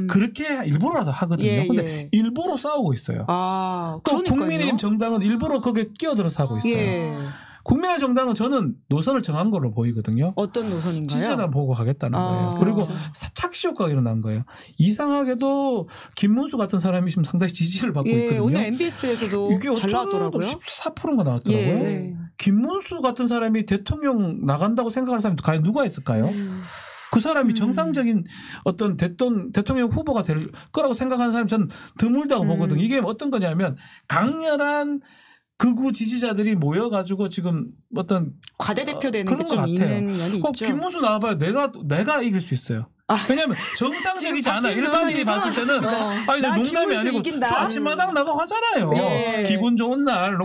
그렇게 일부러라도 하거든요. 예, 근데 예. 일부러 싸우고 있어요. 아, 또 그러니까요. 국민의힘 정당은 일부러 거기에 끼어들어서 하고 있어요. 예. 국민의힘 정당은 저는 노선을 정한 걸로 보이거든요. 어떤 노선인가요? 지지자단 보고 가겠다는 아, 거예요. 그리고 그렇죠. 착시 효과가 일어난 거예요. 이상하게도 김문수 같은 사람이 지금 상당히 지지를 받고 예, 있거든요. 오늘 MBS에서도 이게 잘 나왔더라고요. 14%가 나왔더라고요. 예. 김문수 같은 사람이 대통령 나간다고 생각할 사람이 과연 누가 있을까요? 그 사람이 정상적인 어떤 대통령 후보가 될 거라고 생각하는 사람이 저는 드물다고 보거든요. 이게 어떤 거냐면 강렬한 극우 지지자들이 모여가지고 지금 어떤 과대대표되는 그런 게 것 좀 같아요. 있는 면이 있죠. 김문수 나와봐요. 내가 이길 수 있어요. 왜냐하면 정상적이지 않아. 일반인이 봤을 때는 아니 나 농담이 김문수 아니고 이긴다. 저 아침마당 나가고 하잖아요. 예. 기분 좋은 날.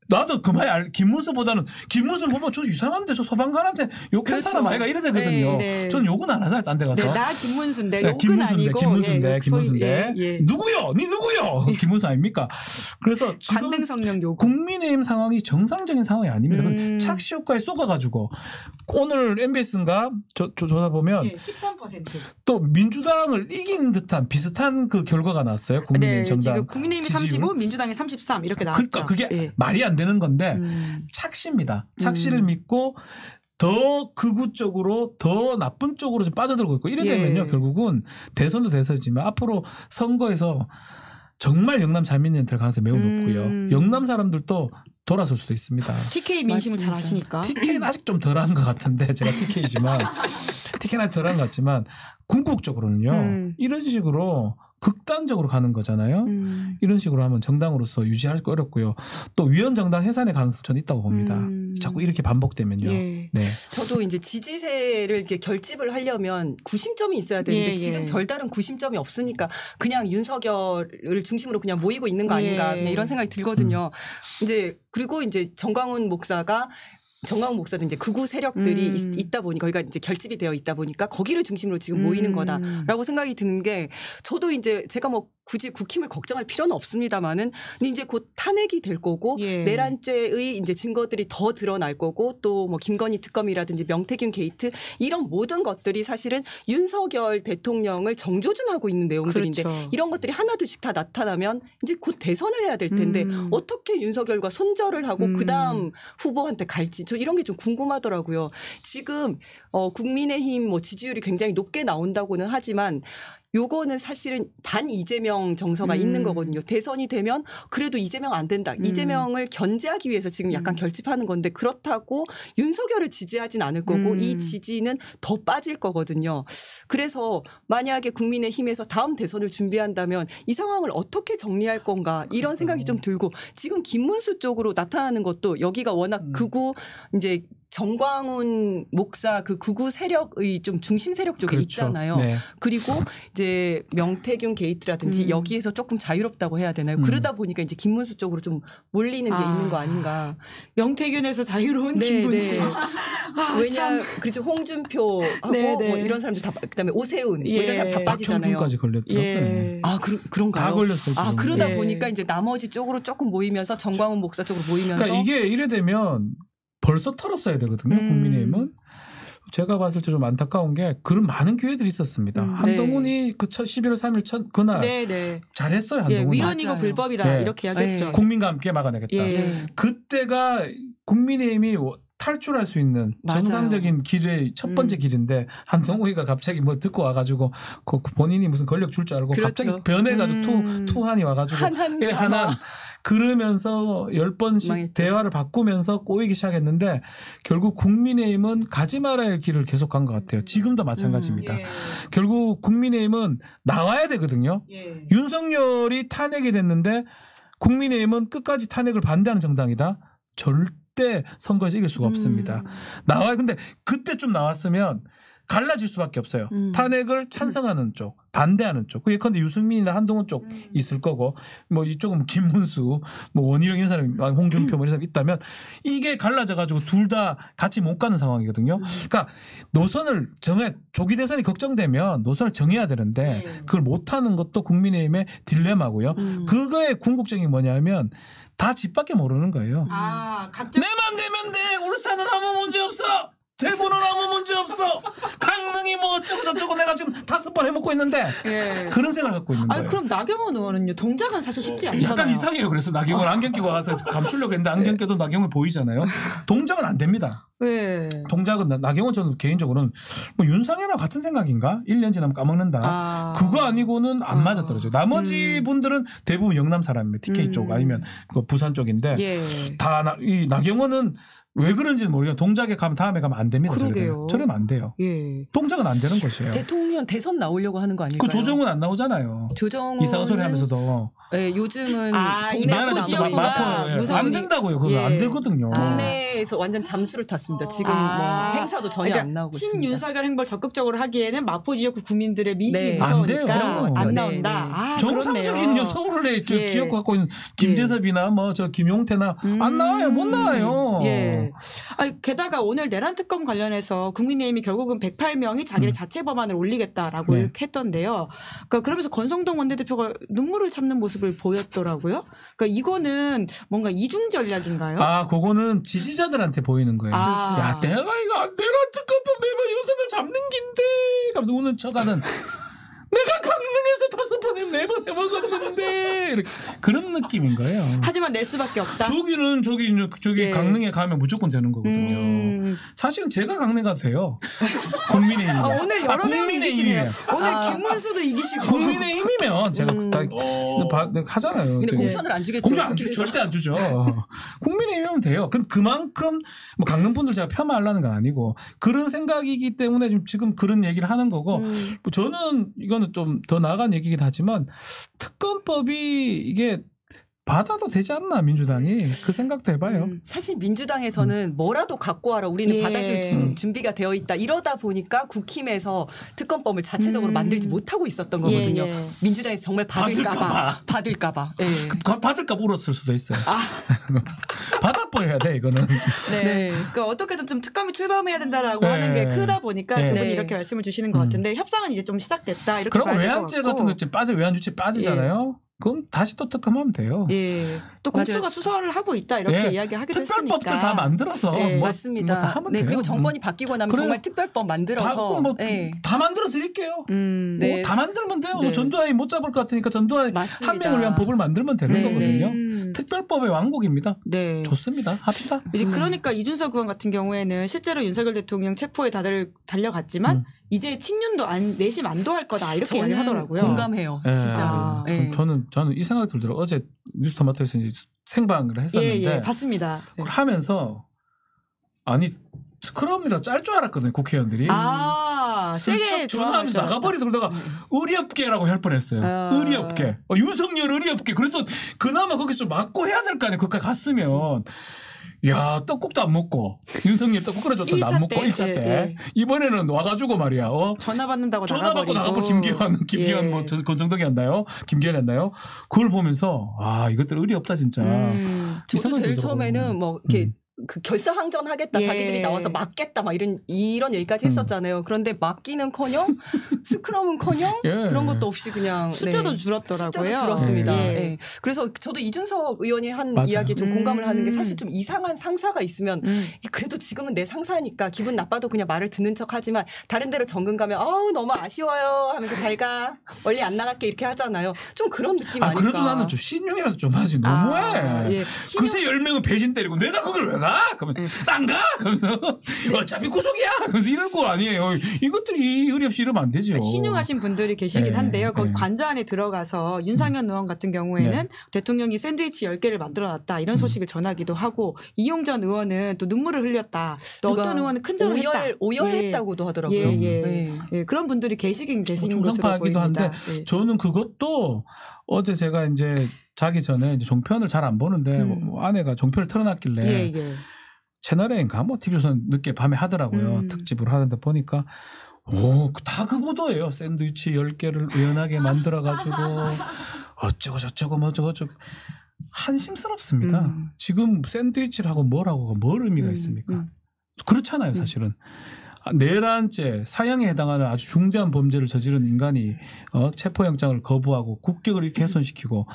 나도 그만에 김문수보다는 김문수 보면 저 이상한데 저 소방관한테 욕한 그렇죠. 사람 아이가 이래 되거든요. 네. 저는 욕은 안 하잖아요. 딴 데 가서. 네, 나 김문수인데 네, 욕은 아니고 김문수인데, 예, 김문수인데. 예, 예. 누구요? 니 누구요? 김문수 아닙니까? 그래서 지금 관능성령 요구. 국민의힘 상황이 정상적인 상황이 아닙니다. 착시 효과에 쏘가가지고 오늘 MBS인가 조사 보면 예, 13%. 또 민주당을 이긴 듯한 비슷한 그 결과가 나왔어요. 국민의힘 네, 정당. 지금 국민의힘이 지지율. 35, 민주당이 33 이렇게 나왔죠. 그러니까 그게 예. 말이 안 되는 건데 착시입니다. 착시를 믿고 더 극우 쪽으로 더 나쁜 쪽으로 좀 빠져들고 있고 이래 되면요. 예. 결국은 대선도 대선이지만 앞으로 선거에서 정말 영남 잘민련 될 가능성이 매우 높고요. 영남 사람들도 돌아설 수도 있습니다. TK 민심을 잘 맞습니다. 아시니까. TK는 아직 좀 덜한 것 같은데 제가 TK지만 TK는 아직 덜한 것 같지만 궁극적으로는요. 이런 식으로 극단적으로 가는 거잖아요. 이런 식으로 하면 정당으로서 유지하기 어렵고요. 또 위헌정당 해산의 가능성이 저는 있다고 봅니다. 자꾸 이렇게 반복되면요. 예. 네. 저도 이제 지지세를 이렇게 결집을 하려면 구심점이 있어야 되는데 예, 지금 예. 별다른 구심점이 없으니까 그냥 윤석열을 중심으로 그냥 모이고 있는 거 아닌가 예. 그냥 이런 생각이 들거든요. 이제 그리고 이제 정광훈 목사가 정광훈 목사도 이제 극우 세력들이 있다 보니까 거기가 이제 결집이 되어 있다 보니까 거기를 중심으로 지금 모이는 거다라고 생각이 드는 게 저도 이제 제가 뭐 굳이 국힘을 걱정할 필요는 없습니다만은 이제 곧 탄핵이 될 거고 내란죄의 이제 증거들이 더 드러날 거고 또 뭐 김건희 특검이라든지 명태균 게이트 이런 모든 것들이 사실은 윤석열 대통령을 정조준하고 있는 내용들인데 그렇죠. 이런 것들이 하나둘씩 다 나타나면 이제 곧 대선을 해야 될 텐데 어떻게 윤석열과 손절을 하고 그다음 후보한테 갈지 저 이런 게 좀 궁금하더라고요. 지금 국민의힘 뭐 지지율이 굉장히 높게 나온다고는 하지만 요거는 사실은 반 이재명 정서가 있는 거거든요. 대선이 되면 그래도 이재명 안 된다. 이재명을 견제하기 위해서 지금 약간 결집하는 건데 그렇다고 윤석열을 지지하진 않을 거고 이 지지는 더 빠질 거거든요. 그래서 만약에 국민의힘에서 다음 대선을 준비한다면 이 상황을 어떻게 정리할 건가 이런 생각이 좀 들고 지금 김문수 쪽으로 나타나는 것도 여기가 워낙 극우 이제 정광훈 목사 그 극우 세력의 좀 중심 세력 쪽에 그렇죠. 있잖아요. 네. 그리고 이제 명태균 게이트라든지 여기에서 조금 자유롭다고 해야 되나요? 그러다 보니까 이제 김문수 쪽으로 좀 몰리는 게 있는 거 아닌가. 명태균에서 자유로운 네, 김문수. 네. 왜냐 그렇죠. 홍준표하고 네, 네. 뭐 이런 사람들 다 그다음에 오세훈 뭐 예. 이런 사람 다 빠지잖아요. 박형준까지 걸렸더라고요. 예. 아 그런가요? 다 걸렸어요. 아 지금. 그러다 예. 보니까 이제 나머지 쪽으로 조금 모이면서 정광훈 목사 쪽으로 모이면서 그러니까 이게 이래 되면 벌써 털었어야 되거든요. 국민의힘은. 제가 봤을 때 좀 안타까운 게 그런 많은 기회들이 있었습니다. 한동훈이 그 11월 3일 그날 네네. 잘했어요. 예, 한동훈이. 위헌이고 맞아요. 불법이라 네. 이렇게 이야기했죠. 국민과 함께 막아내겠다. 예. 그때가 국민의힘이 탈출할 수 있는 맞아요. 정상적인 길의 첫 번째 길인데 한동훈이가 갑자기 뭐 듣고 와가지고 그 본인이 무슨 권력 줄 줄 알고 그렇죠. 갑자기 변해가지고 투한이 와가지고 한한 그러면서 10번씩 망했죠. 대화를 바꾸면서 꼬이기 시작했는데 결국 국민의힘은 가지 말아야 할 길을 계속 간 것 같아요. 지금도 마찬가지입니다. 예. 결국 국민의힘은 나와야 되거든요. 예. 윤석열이 탄핵이 됐는데 국민의힘은 끝까지 탄핵을 반대하는 정당이다. 절대 선거에서 이길 수가 없습니다. 나와요. 근데 그때쯤 나왔으면 갈라질 수밖에 없어요. 탄핵을 찬성하는 쪽, 반대하는 쪽. 예컨대 유승민이나 한동훈 쪽 있을 거고, 뭐 이쪽은 뭐 김문수, 뭐 원희룡 이런 사람이, 홍준표 뭐 이런 사람이 있다면 이게 갈라져가지고 둘 다 같이 못 가는 상황이거든요. 그러니까 노선을 조기 대선이 걱정되면 노선을 정해야 되는데 그걸 못하는 것도 국민의힘의 딜레마고요. 그거의 궁극적인 뭐냐면 다 집 밖에 모르는 거예요. 각자 내만 되면 돼. 울산은 아무 문제 없어. 대구는 아무 문제 없어. 강릉이 뭐 어쩌고 저쩌고 내가 지금 5번 해먹고 있는데 예. 그런 생각을 갖고 있는 거예요. 아니 그럼 나경원 의원은요. 동작은 사실 쉽지 않잖아요. 약간 이상해요. 그래서 나경원 안경 끼고 와서 감추려고 했는데 안경 껴도 나경원 보이잖아요. 동작은 안 됩니다. 네. 동작은 나경원 저는 개인적으로는 뭐 윤상현이랑 같은 생각인가? 1년 지나면 까먹는다. 그거 아니고는 안 맞아떨어져요. 나머지 분들은 대부분 영남 사람이에요. TK 쪽 아니면 그 부산 쪽인데 예. 다 이 나경원은 왜 그런지는 모르겠어요. 동작에 가면 다음에 가면 안 됩니다. 그러게요. 저러면 안 돼요. 예. 동작은 안 되는 것이에요. 대통령 대선 나오려고 하는 거 아닐까요? 그 조정은 안 나오잖아요. 조정은 이상한 소리 하면서도. 네, 요즘은 이 동네 마포 미안하지만 지역이나 마포 안 무서우니. 된다고요. 그거 예. 안 되거든요. 동네에서 완전 잠수를 탔습니다. 지금 뭐 행사도 전혀 그러니까 안 나오고 있습니다. 친윤석열 행보를 적극적으로 하기에는 마포 지역구 국민들의 민심이 네. 안 돼요. 무서우니까 그런 것 안 같아요. 나온다. 네, 네. 아, 정상적인 그렇네요. 서울의 예. 지역 갖고 있는 김재섭이나 뭐 저 김용태나 안 나와요. 못 나와요. 예. 아니, 게다가 오늘 내란 특검 관련해서 국민의힘이 결국은 108명이 자기네 자체 법안을 올리겠다라고 네. 했던데요. 그러니까 그러면서 권성동 원내대표가 눈물을 참는 모습을 보였더라고요. 그러니까 이거는 뭔가 이중 전략인가요? 아, 그거는 지지자들한테 보이는 거예요. 아. 야, 내가 이거 내란 특검법 내가 윤석열 잡는 긴데. 하면서 우는 척하는. 내가 강릉에서 5번 4번 해먹었는데 이렇게 그런 느낌인 거예요. 하지만 낼 수밖에 없다. 저기 예. 강릉에 가면 무조건 되는 거거든요. 사실은 제가 강릉 가도 돼요. 국민의힘. 오늘 여러 명이 이기시네요. 오늘 김문수도 이기시고. 국민의힘이면 제가 하잖아요. 근데 저기. 공천을 안 주겠죠. 공천 안 주죠. 절대 안 주죠. 국민의힘이면 돼요. 그만큼 뭐 강릉 분들 제가 폄하하려는 건 아니고 그런 생각이기 때문에 지금 그런 얘기를 하는 거고 뭐 저는 이거는 좀 더 나아간 얘기긴 하지만 특검법이 이게 받아도 되지 않나 민주당이 그 생각도 해봐요. 사실 민주당에서는 뭐라도 갖고 와라 우리는 예. 받아줄 준비가 되어 있다 이러다 보니까 국힘에서 특검법을 자체적으로 만들지 못하고 있었던 거거든요. 예. 민주당에서 정말 받을까봐. 예. 받을까 울었을 수도 있어요. 받아버려야 돼 이거는. 네. 그러니까 어떻게든 좀 특검이 출범해야 된다라고 네. 하는 게 크다 보니까 네. 두 분이 네. 이렇게 말씀을 주시는 것 같은데 협상은 이제 좀 시작됐다 이렇게 그럼 봐야 될 것 외환죄 같고. 같은 거 지금 외환유치 빠지잖아요. 그럼 다시 또 특검하면 돼요. 예. 또 국수가 맞아요. 수사를 하고 있다 이렇게 예. 이야기하기도 했으니까. 특별법들 다 만들어서 네. 맞습니다. 다 하면 네, 돼요. 그리고 정권이 바뀌고 나면 그래요. 정말 특별법 만들어서 다 만들어 드릴게요. 네. 다 만들면 돼요. 네. 전두환이 못 잡을 것 같으니까 전두환 맞습니다. 한 명을 위한 법을 만들면 되는 네, 거거든요. 특별법의 왕국입니다. 네. 좋습니다. 합시다. 이제 그러니까 이준석 의원 같은 경우에는 실제로 윤석열 대통령 체포에 다들 달려갔지만 이제 친윤도 내심 안도할 거다 이렇게 저는 이야기하더라고요. 공감해요. 예. 진짜로. 예. 저는 이 생각이 들더라고요. 어제 뉴스토마토에서 이제 생방을 했었는데 예, 봤습니다. 네. 그걸 하면서 아니 스크럼이라 짤 줄 알았거든요. 국회의원들이. 세게 슬쩍 전화하면서 나가버리고 그러다가 의리없게라고 할 뻔했어요. 의리없게. 윤석열 의리없게. 그래서 그나마 거기서 맞고 해야 될 거 아니에요. 거기까지 갔으면. 야 떡국도 안 먹고 윤석열 떡국 끓여줬던 안 먹고 1차 때 이번에는 와가지고 말이야. 전화 받는다고 전화 받고 나가버리고 김기현 뭐 권성동이었나요? 김기현이었나요? 그걸 보면서 이것들 의리 없다 진짜. 저도 제일 처음에는 뭐 이렇게 그 결사항전하겠다 예. 자기들이 나와서 막겠다 막 이런 얘기까지 했었잖아요. 그런데 막기는커녕 스크럼은커녕 예. 그런 것도 없이 그냥 숫자도 줄었더라고요. 숫자도 줄었습니다. 예. 예. 그래서 저도 이준석 의원이 한 맞아요. 이야기에 좀 공감을 하는 게 사실 좀 이상한 상사가 있으면 그래도 지금은 내 상사니까 기분 나빠도 그냥 말을 듣는 척하지만 다른 데로 정근 가면 너무 아쉬워요 하면서 잘 가 멀리 안 나갈게 이렇게 하잖아요. 좀 그런 느낌 아닐까. 그래도 나는 좀 신용이라도 좀 하지. 너무해. 예. 그새 10명은 배신 때리고 내가 그걸 왜 가? 그러면 안 가? 그러면서 어차피 구속이야. 그래서 이럴 거 아니에요. 이것들이 의리 없이 이러면 안 되죠. 신용하신 분들이 계시긴 네, 한데요. 거기 네. 관저 안에 들어가서 윤상현 의원 같은 경우에는 네. 대통령이 샌드위치 10개를 만들어놨다 이런 소식을 전하기도 하고 이용전 의원은 또 눈물을 흘렸다. 또 어떤 의원은 큰 절을 했다. 오열했다고도 하더라고요. 예, 그런 분들이 계신 것으로 충성파이기도 보입니다. 한데 예. 저는 그것도 어제 제가 이제 자기 전에 이제 종편을 잘 안 보는데 뭐 아내가 종편을 틀어놨길래 예. 채널A인가 뭐 TV조선 늦게 밤에 하더라고요. 특집으로 하는데 보니까 다 그 보도예요. 샌드위치 10개를 우연하게 만들어가지고 어쩌고 저쩌고 뭐 저쩌고 한심스럽습니다. 지금 샌드위치를 하고 뭘 의미가 있습니까? 그렇잖아요 사실은. 내란죄 사형에 해당하는 아주 중대한 범죄를 저지른 인간이 체포영장을 거부하고 국격을 이렇게 훼손시키고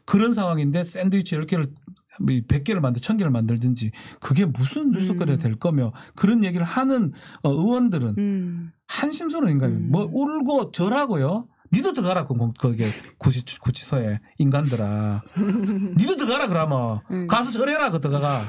그런 상황인데 샌드위치 10개를 100개를 만들 1000개를 만들든지 그게 무슨 뉴스거리가 될 거며 그런 얘기를 하는 의원들은 한심스러운 인간이에요. 뭐 울고 절하고요. 니도 들어가라 거기에 구치소에 인간들아. 니도 들어가라 그러면 가서 절해라 그 들어가.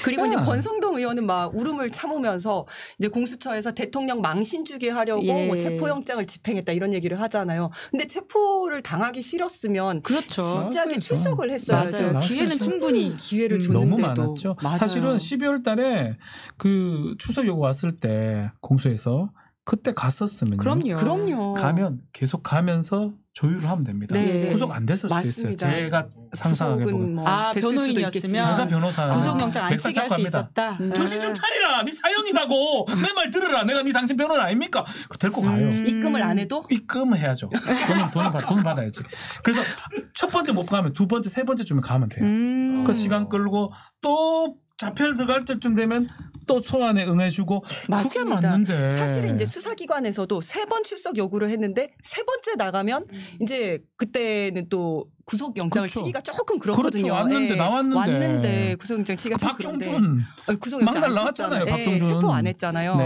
그리고 이제 권성동 의원은 막 울음을 참으면서 이제 공수처에서 대통령 망신 주게 하려고 뭐 체포영장을 집행했다 이런 얘기를 하잖아요. 근데 체포를 당하기 싫었으면 그렇죠. 진작에 출석을 했어야죠. 맞아요. 기회는 충분히 기회를 줬는데도 너무 많았죠. 맞아요. 사실은 12월 달에 그 출석 요구 왔을 때 공수에서 그때 갔었으면요. 그럼요. 가면 계속 가면서 조율을 하면 됩니다. 네. 구속 안 됐을 수도 있어요. 제가 상상하게 보면. 변호인이었으면 제가 변호사 구속영장 안 치게 할 수 있었다. 정신 좀 차리라. 네 사형이다고. 내 말 들으라. 내가 네 당신 변호인 아닙니까? 데리고 가요. 입금을 안 해도? 입금해야죠. 돈을 받아야지. 그래서 첫 번째 못 가면 두 번째, 세 번째쯤에 가면 돼요. 그 시간 끌고 또 자폐를 들어갈 때쯤 되면 또 소환에 응해주고 맞습니다. 그게 맞는데 사실은 이제 수사기관에서도 3번 출석 요구를 했는데 3번째 나가면 이제 그때는 또 구속영장을 그렇죠. 치기가 조금 그렇거든요. 그렇죠. 나왔는데 구속영장 치기가 좀 박정준 구속영장 막날 나왔잖아요. 박정준 체포 안 했잖아요.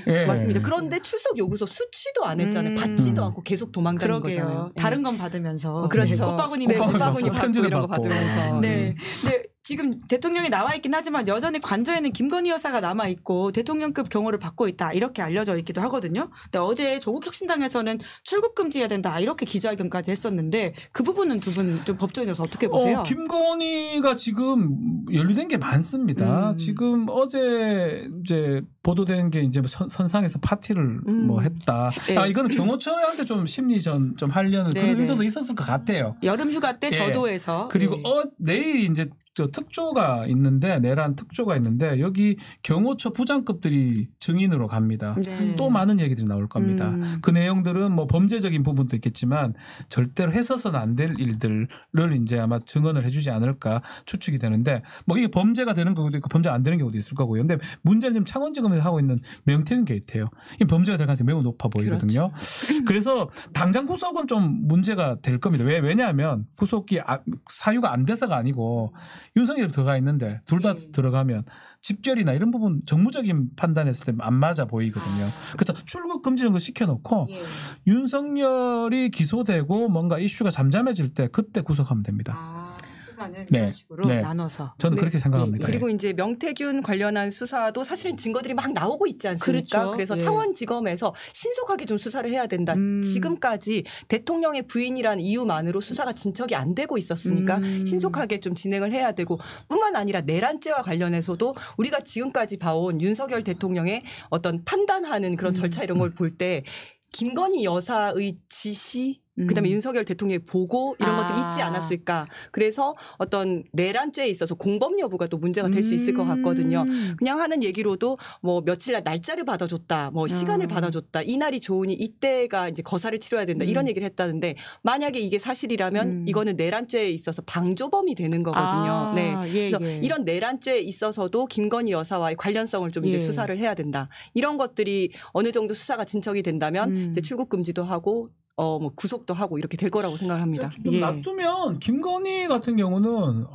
네. 맞습니다. 그런데 출석 요구서 수치도 안 했잖아요. 받지도 않고 계속 도망가는 거잖아요. 다른 건 받으면서 그렇죠. 꽃바구니 받고 편지를 이런 거 받고. 받으면서 네. 근데 지금 대통령이 나와 있긴 하지만 여전히 관저에는 김건희 여사가 남아 있고 대통령급 경호를 받고 있다 이렇게 알려져 있기도 하거든요. 근데 어제 조국혁신당에서는 출국 금지해야 된다 이렇게 기자회견까지 했었는데 그 부분은 두 두 분 좀 법조인으로서 어떻게 보세요? 김건희가 지금 연루된 게 많습니다. 지금 어제 이제 보도된 게 이제 선상에서 파티를 뭐 했다. 네. 이거는 경호처한테 좀 심리전 좀 하려는 네, 그런 네. 의도도 있었을 것 같아요. 여름 휴가 때 예. 저도에서 그리고 네. 내일 이제 저 특조가 있는데 내란 특조가 있는데 여기 경호처 부장급들이 증인으로 갑니다. 네. 또 많은 얘기들이 나올 겁니다. 그 내용들은 뭐 범죄적인 부분도 있겠지만 절대로 해서는 안 될 일들을 이제 아마 증언을 해주지 않을까 추측이 되는데 뭐 이게 범죄가 되는 경우도 있고 범죄 안 되는 경우도 있을 거고요. 근데 문제는 지금 창원지검에서 하고 있는 명태균 게이트예요. 이 범죄가 될 가능성이 매우 높아 보이거든요. 그렇죠. 그래서 당장 구속은 좀 문제가 될 겁니다. 왜냐하면 구속이 사유가 안 돼서가 아니고 윤석열이 들어가 있는데 둘 다 들어가면 집결이나 이런 부분 정무적인 판단했을 때 안 맞아 보이거든요. 그래서 출국 금지 정도 시켜놓고 예. 윤석열이 기소되고 뭔가 이슈가 잠잠해질 때 그때 구속하면 됩니다. 수사는 네. 이런 식으로 네. 나눠서. 저는 네. 그렇게 생각합니다. 그리고 이제 명태균 관련한 수사도 사실은 증거들이 막 나오고 있지 않습니까? 그렇죠. 그래서 예. 창원지검에서 신속하게 좀 수사를 해야 된다. 지금까지 대통령의 부인이라는 이유만으로 수사가 진척이 안 되고 있었으니까 신속하게 좀 진행을 해야 되고 뿐만 아니라 내란죄와 관련해서도 우리가 지금까지 봐온 윤석열 대통령의 어떤 판단하는 그런 절차 이런 걸 볼 때 김건희 여사의 지시 그다음에 윤석열 대통령의 보고 이런 것들이 있지 않았을까. 그래서 어떤 내란죄에 있어서 공범 여부가 또 문제가 될 수 있을 것 같거든요. 그냥 하는 얘기로도 뭐 며칠 날 날짜를 받아줬다. 뭐 시간을 받아줬다. 이 날이 좋으니 이때가 이제 거사를 치러야 된다. 이런 얘기를 했다는데 만약에 이게 사실이라면 이거는 내란죄에 있어서 방조범이 되는 거거든요. 네. 그래서 이런 내란죄에 있어서도 김건희 여사와의 관련성을 좀 이제 수사를 해야 된다. 이런 것들이 어느 정도 수사가 진척이 된다면 이제 출국 금지도 하고 뭐 구속도 하고 이렇게 될 거라고 생각을 합니다. 좀 놔두면 김건희 같은 경우는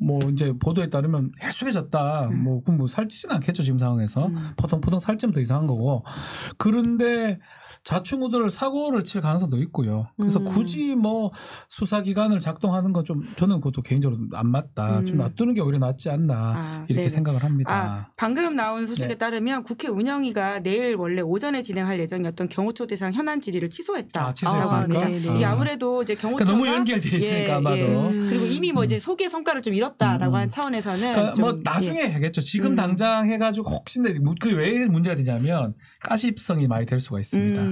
뭐 이제 보도에 따르면 해소해졌다. 뭐 그럼 뭐 살찌진 않겠죠 지금 상황에서 포동포동 살찌면 더 이상한 거고. 그런데 자충우돌 사고를 칠 가능성도 있고요. 그래서 굳이 뭐 수사기관을 작동하는 건 좀 저는 그것도 개인적으로 안 맞다. 좀 놔두는 게 오히려 낫지 않나 이렇게 네네. 생각을 합니다. 방금 나온 소식에 따르면 국회 운영위가 내일 원래 오전에 진행할 예정이었던 경호처 대상 현안 질의를 취소했다고 취소했습니까? 합니다. 이게 아무래도 이제 경호처가 그러니까 너무 연결돼 있으니까 아마도. 그리고 이미 뭐 이제 소개 성과를 좀 잃었다라고 하는 차원에서는 그러니까 좀, 뭐 나중에 해야겠죠. 지금 당장 해가지고 혹시나 그 왜 문제가 되냐면 가십성이 많이 될 수가 있습니다.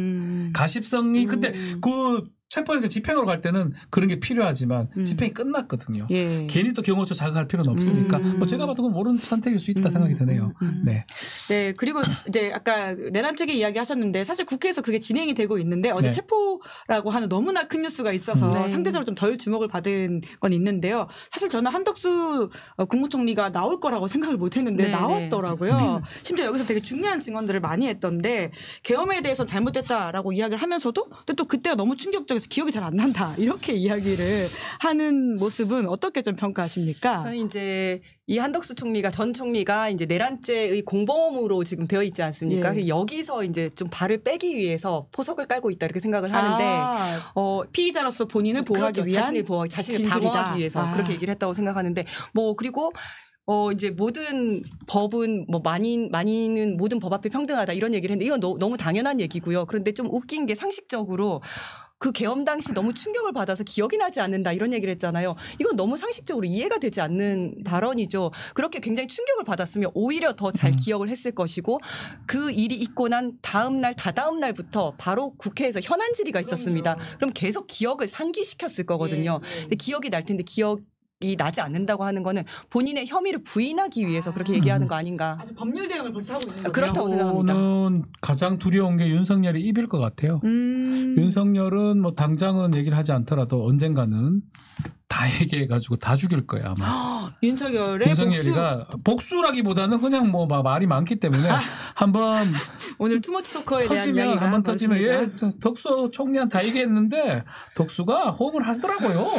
가십성이 근데 그 체포영장 집행으로 갈 때는 그런 게 필요하지만 집행이 끝났거든요. 괜히 또 경호처 자극할 필요는 없으니까 뭐 제가 봐도 그건 옳은 선택일 수 있다 생각이 드네요. 네. 네. 그리고 이제 아까 내란특위 이야기 하셨는데 사실 국회에서 그게 진행이 되고 있는데 어제 네. 체포라고 하는 너무나 큰 뉴스가 있어서 상대적으로 좀 덜 주목을 받은 건 있는데요. 사실 저는 한덕수 국무총리가 나올 거라고 생각을 못 했는데 나왔더라고요. 심지어 여기서 되게 중요한 증언들을 많이 했던데 계엄에 대해서 잘못됐다라고 이야기를 하면서도 또 그때가 너무 충격적이어서 기억이 잘 안 난다. 이렇게 이야기를 하는 모습은 어떻게 좀 평가하십니까? 저는 이제 이 한덕수 총리가 전 총리가 이제 내란죄의 공범으로 지금 되어 있지 않습니까? 예. 여기서 이제 좀 발을 빼기 위해서 포석을 깔고 있다 이렇게 생각을 하는데 피의자로서 본인을 보호하기 그렇죠. 위한 자신을 진술이다. 방어하기 위해서 그렇게 얘기를 했다고 생각하는데 뭐 그리고 이제 모든 법은 뭐 만인은 모든 법 앞에 평등하다 이런 얘기를 했는데 이건 너무 당연한 얘기고요. 그런데 좀 웃긴 게 상식적으로 그 계엄 당시 너무 충격을 받아서 기억이 나지 않는다 이런 얘기를 했잖아요. 이건 너무 상식적으로 이해가 되지 않는 발언이죠. 그렇게 굉장히 충격을 받았으면 오히려 더 잘 기억을 했을 것이고 그 일이 있고 난 다음 날 다다음 날부터 바로 국회에서 현안 질의가 있었습니다. 그럼 계속 기억을 상기시켰을 거거든요. 근데 기억이 날 텐데 이 나지 않는다고 하는 거는 본인의 혐의를 부인하기 위해서 그렇게 얘기하는 거 아닌가. 아주 법률 대응을 벌써 하고 있는 거죠. 그렇다고 생각합니다. 저는 가장 두려운 게 윤석열이 입일 것 같아요. 윤석열은 뭐 당장은 얘기를 하지 않더라도 언젠가는 다 얘기해가지고 다 죽일 거야 아마. 윤석열이가 복수라기보다는 그냥 뭐 말이 많기 때문에 한번 오늘 투머치 토커에 대한 터지면 이야기가 한번 터지면 많습니다. 덕수 총리한테 다 얘기했는데 덕수가 호응을 하더라고요.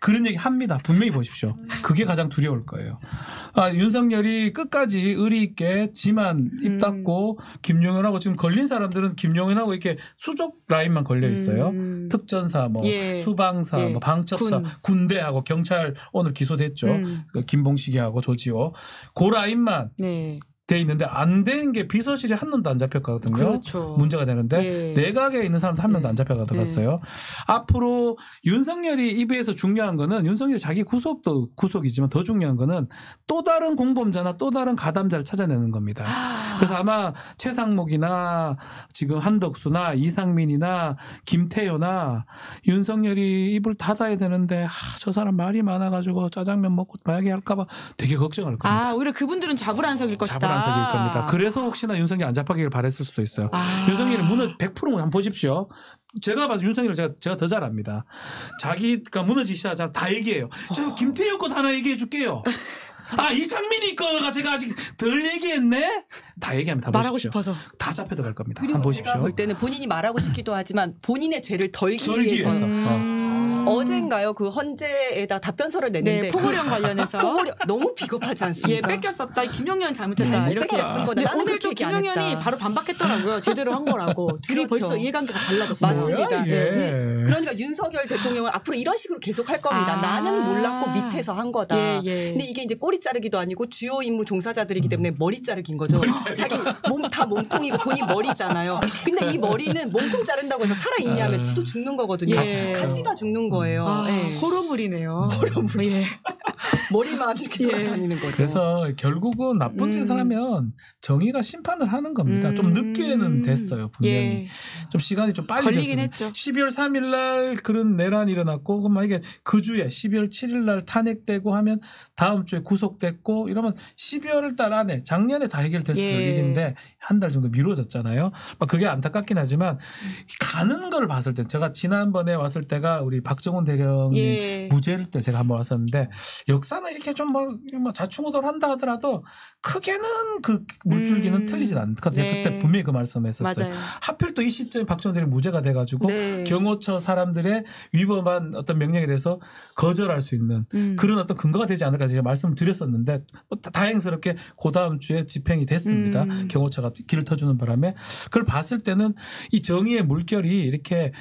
그런 얘기 합니다. 분명히 보십시오. 그게 가장 두려울 거예요. 윤석열이 끝까지 의리 있게 지만 입 닫고 김용현하고 지금 걸린 사람들은 김용현하고 이렇게 수족 라인만 걸려 있어요. 특전사, 뭐 수방사, 뭐 방첩사, 군대하고 경찰 오늘 기소됐죠. 김봉식이하고 조지호. 그 라인만 돼 있는데 안 된 게 비서실에 한 놈도 안 잡혔거든요. 그렇죠. 문제가 되는데 내각에 있는 사람도 한 명도 안 잡혀갔어요. 앞으로 윤석열이 입에서 중요한 거는 윤석열이 자기 구속도 구속이지만 더 중요한 거는 또 다른 공범자나 또 다른 가담자를 찾아내는 겁니다. 그래서 아마 최상목이나 지금 한덕수나 이상민이나 김태효나 윤석열이 입을 닫아야 되는데 저 사람 말이 많아가지고 짜장면 먹고 마약이 할까봐 되게 걱정할 겁니다. 오히려 그분들은 좌불안석일 것이다. 좌불안석일 겁니다. 그래서 혹시나 윤석열이 안 잡히기를 바랬을 수도 있어요. 윤석열이 100% 한번 보십시오. 제가 봐서 윤석열 제가 더 잘 압니다. 자기가 무너지기 시작하잖아. 다 얘기해요. 저 김태효 것 하나 얘기해 줄게요. 이상민이 거가 제가 아직 덜 얘기했네? 다 얘기하면 다 말하고 보십시오. 싶어서. 다 잡혀 들어갈 겁니다. 그리고 한번 보십시오. 제가 볼 때는 본인이 말하고 싶기도 하지만 본인의 죄를 덜기 위해서. 어젠가요? 그 헌재에다 답변서를 냈는데 포고령 관련해서 포고령 너무 비겁하지 않습니까? 뺏겼었다. 김용현 잘못했다. 못 이렇게 뺏겼은 거다. 나는 오늘 또 그렇게 얘기 안 김용현이 했다. 바로 반박했더라고요. 제대로 한 거라고. 둘이 그렇죠. 벌써 이해관계가 달라졌어요. 맞습니다. 뭐야, 이게. 그러니까 윤석열 대통령은 앞으로 이런 식으로 계속 할 겁니다. 나는 몰랐고 밑에서 한 거다. 근데 이게 이제 꼬리 자르기도 아니고 주요 임무 종사자들이기 때문에 머리 자르기인 거죠. 자기 다 몸통이고 본인 머리잖아요. 근데 이 머리는 몸통 자른다고 해서 살아있냐 하면 지도 죽는 거거든요. 같이 다 죽는 거예요. 호러물이네요. 호러물이죠. 머리만 이렇게 돌아다니는 거죠. 그래서 결국은 나쁜 짓을 하면 정의가 심판을 하는 겁니다. 좀 늦게는 됐어요. 분명히. 좀 시간이 좀 빨리 걸리긴 됐어요. 했죠. 12월 3일 날 그런 내란이 일어났고 그럼 만약에 그 주에 12월 7일 날 탄핵되고 하면 다음 주에 구속됐고 이러면 12월 달 안에 작년에 다 해결됐을 일인데 한 달 정도 미뤄졌잖아요. 그게 안타깝긴 하지만 가는 걸 봤을 때 제가 지난번에 왔을 때가 우리 박정훈 대령이 무죄일 때 제가 한번 왔었는데 역사는 이렇게 좀 뭐 자충우돌한다 하더라도 크게는 그 물줄기는 틀리진 않거든요. 그때 분명히 그 말씀했었어요. 맞아요. 하필 또 이 시점에 박정훈 대령이 무죄가 돼가지고 경호처 사람들의 위법한 어떤 명령에 대해서 거절할 수 있는 그런 어떤 근거가 되지 않을까 제가 말씀을 드렸었는데 다행스럽게 그 다음 주에 집행이 됐습니다. 경호처가 길을 터주는 바람에 그걸 봤을 때는 이 정의의 물결이 이렇게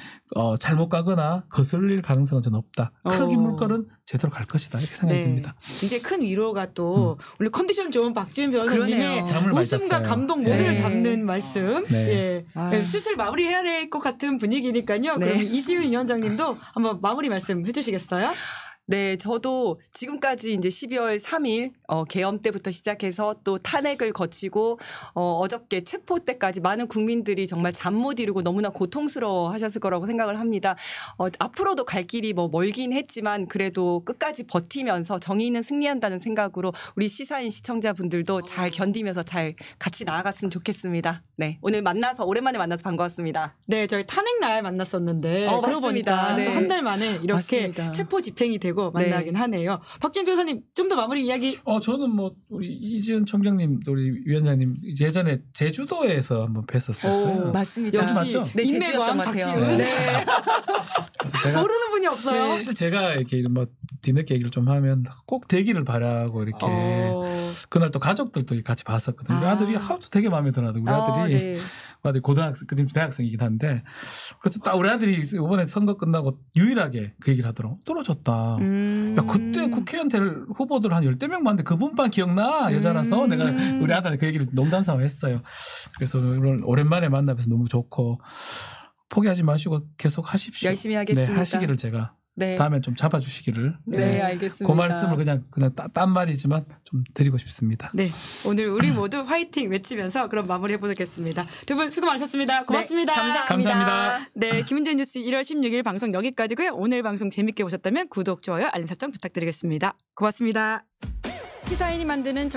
잘못 가거나 거슬릴 가능성은 전 없다. 크기 물결은 제대로 갈 것이다. 이렇게 생각이 듭니다. 이제 큰 위로가 또 우리 컨디션 좋은 박지훈 변호사님의 웃음과 감동 모두를 잡는 말씀. 슬슬 마무리해야 될 것 같은 분위기니까요. 그럼 이지훈 위원장님도 한번 마무리 말씀 해주시겠어요? 네, 저도 지금까지 이제 12월 3일 계엄 때부터 시작해서 또 탄핵을 거치고 어저께 체포 때까지 많은 국민들이 정말 잠 못 이루고 너무나 고통스러워 하셨을 거라고 생각을 합니다. 앞으로도 갈 길이 멀긴 했지만 그래도 끝까지 버티면서 정의는 승리한다는 생각으로 우리 시사인 시청자분들도 잘 견디면서 잘 같이 나아갔으면 좋겠습니다. 네, 오늘 오랜만에 만나서 반가웠습니다. 네, 저희 탄핵 날 만났었는데 그러고 보니까 네. 한 달 만에 이렇게 맞습니다. 체포 집행이 되고 만나긴 하네요. 박지훈 변호사님 좀 더 마무리 이야기. 저는 우리 이지은 총장님, 우리 위원장님 예전에 제주도에서 한번 뵀었어요. 맞습니다. 역시 맞죠? 네, 인맥왕 박지훈. 네. 그래서 제가 모르는 분이 없어요. 사실 제가 이렇게 뒤늦게 얘기를 좀 하면 꼭 되기를 바라고 이렇게 그날 또 가족들도 같이 봤었거든요. 우리 아들이 하도 되게 마음에 들어하더라고요. 우리 아들이 우리 아들이 고등학생, 지금 대학생이긴 한데 그래서 딱 우리 아들이 이번에 선거 끝나고 유일하게 그 얘기를 하더라고. 떨어졌다. 야 그때 국회의원 될 후보들 한 10명 많은데 그분만 기억나 여자라서 내가 우리 아들한테 그 얘기를 농담 삼아 했어요. 그래서 오늘 오랜만에 만나면서 너무 좋고 포기하지 마시고 계속 하십시오. 열심히 하겠습니다. 네, 하시기를 제가 다음에 좀 잡아주시기를. 네, 알겠습니다. 그 말씀을 그냥 딴 말이지만 좀 드리고 싶습니다. 네, 오늘 우리 모두 화이팅 외치면서 그럼 마무리해 보겠습니다. 두 분 수고 많으셨습니다. 고맙습니다. 네, 감사합니다. 네, 김은재 뉴스 1월 16일 방송 여기까지고요. 오늘 방송 재밌게 보셨다면 구독, 좋아요, 알림 설정 부탁드리겠습니다. 고맙습니다. 시사인이 만드는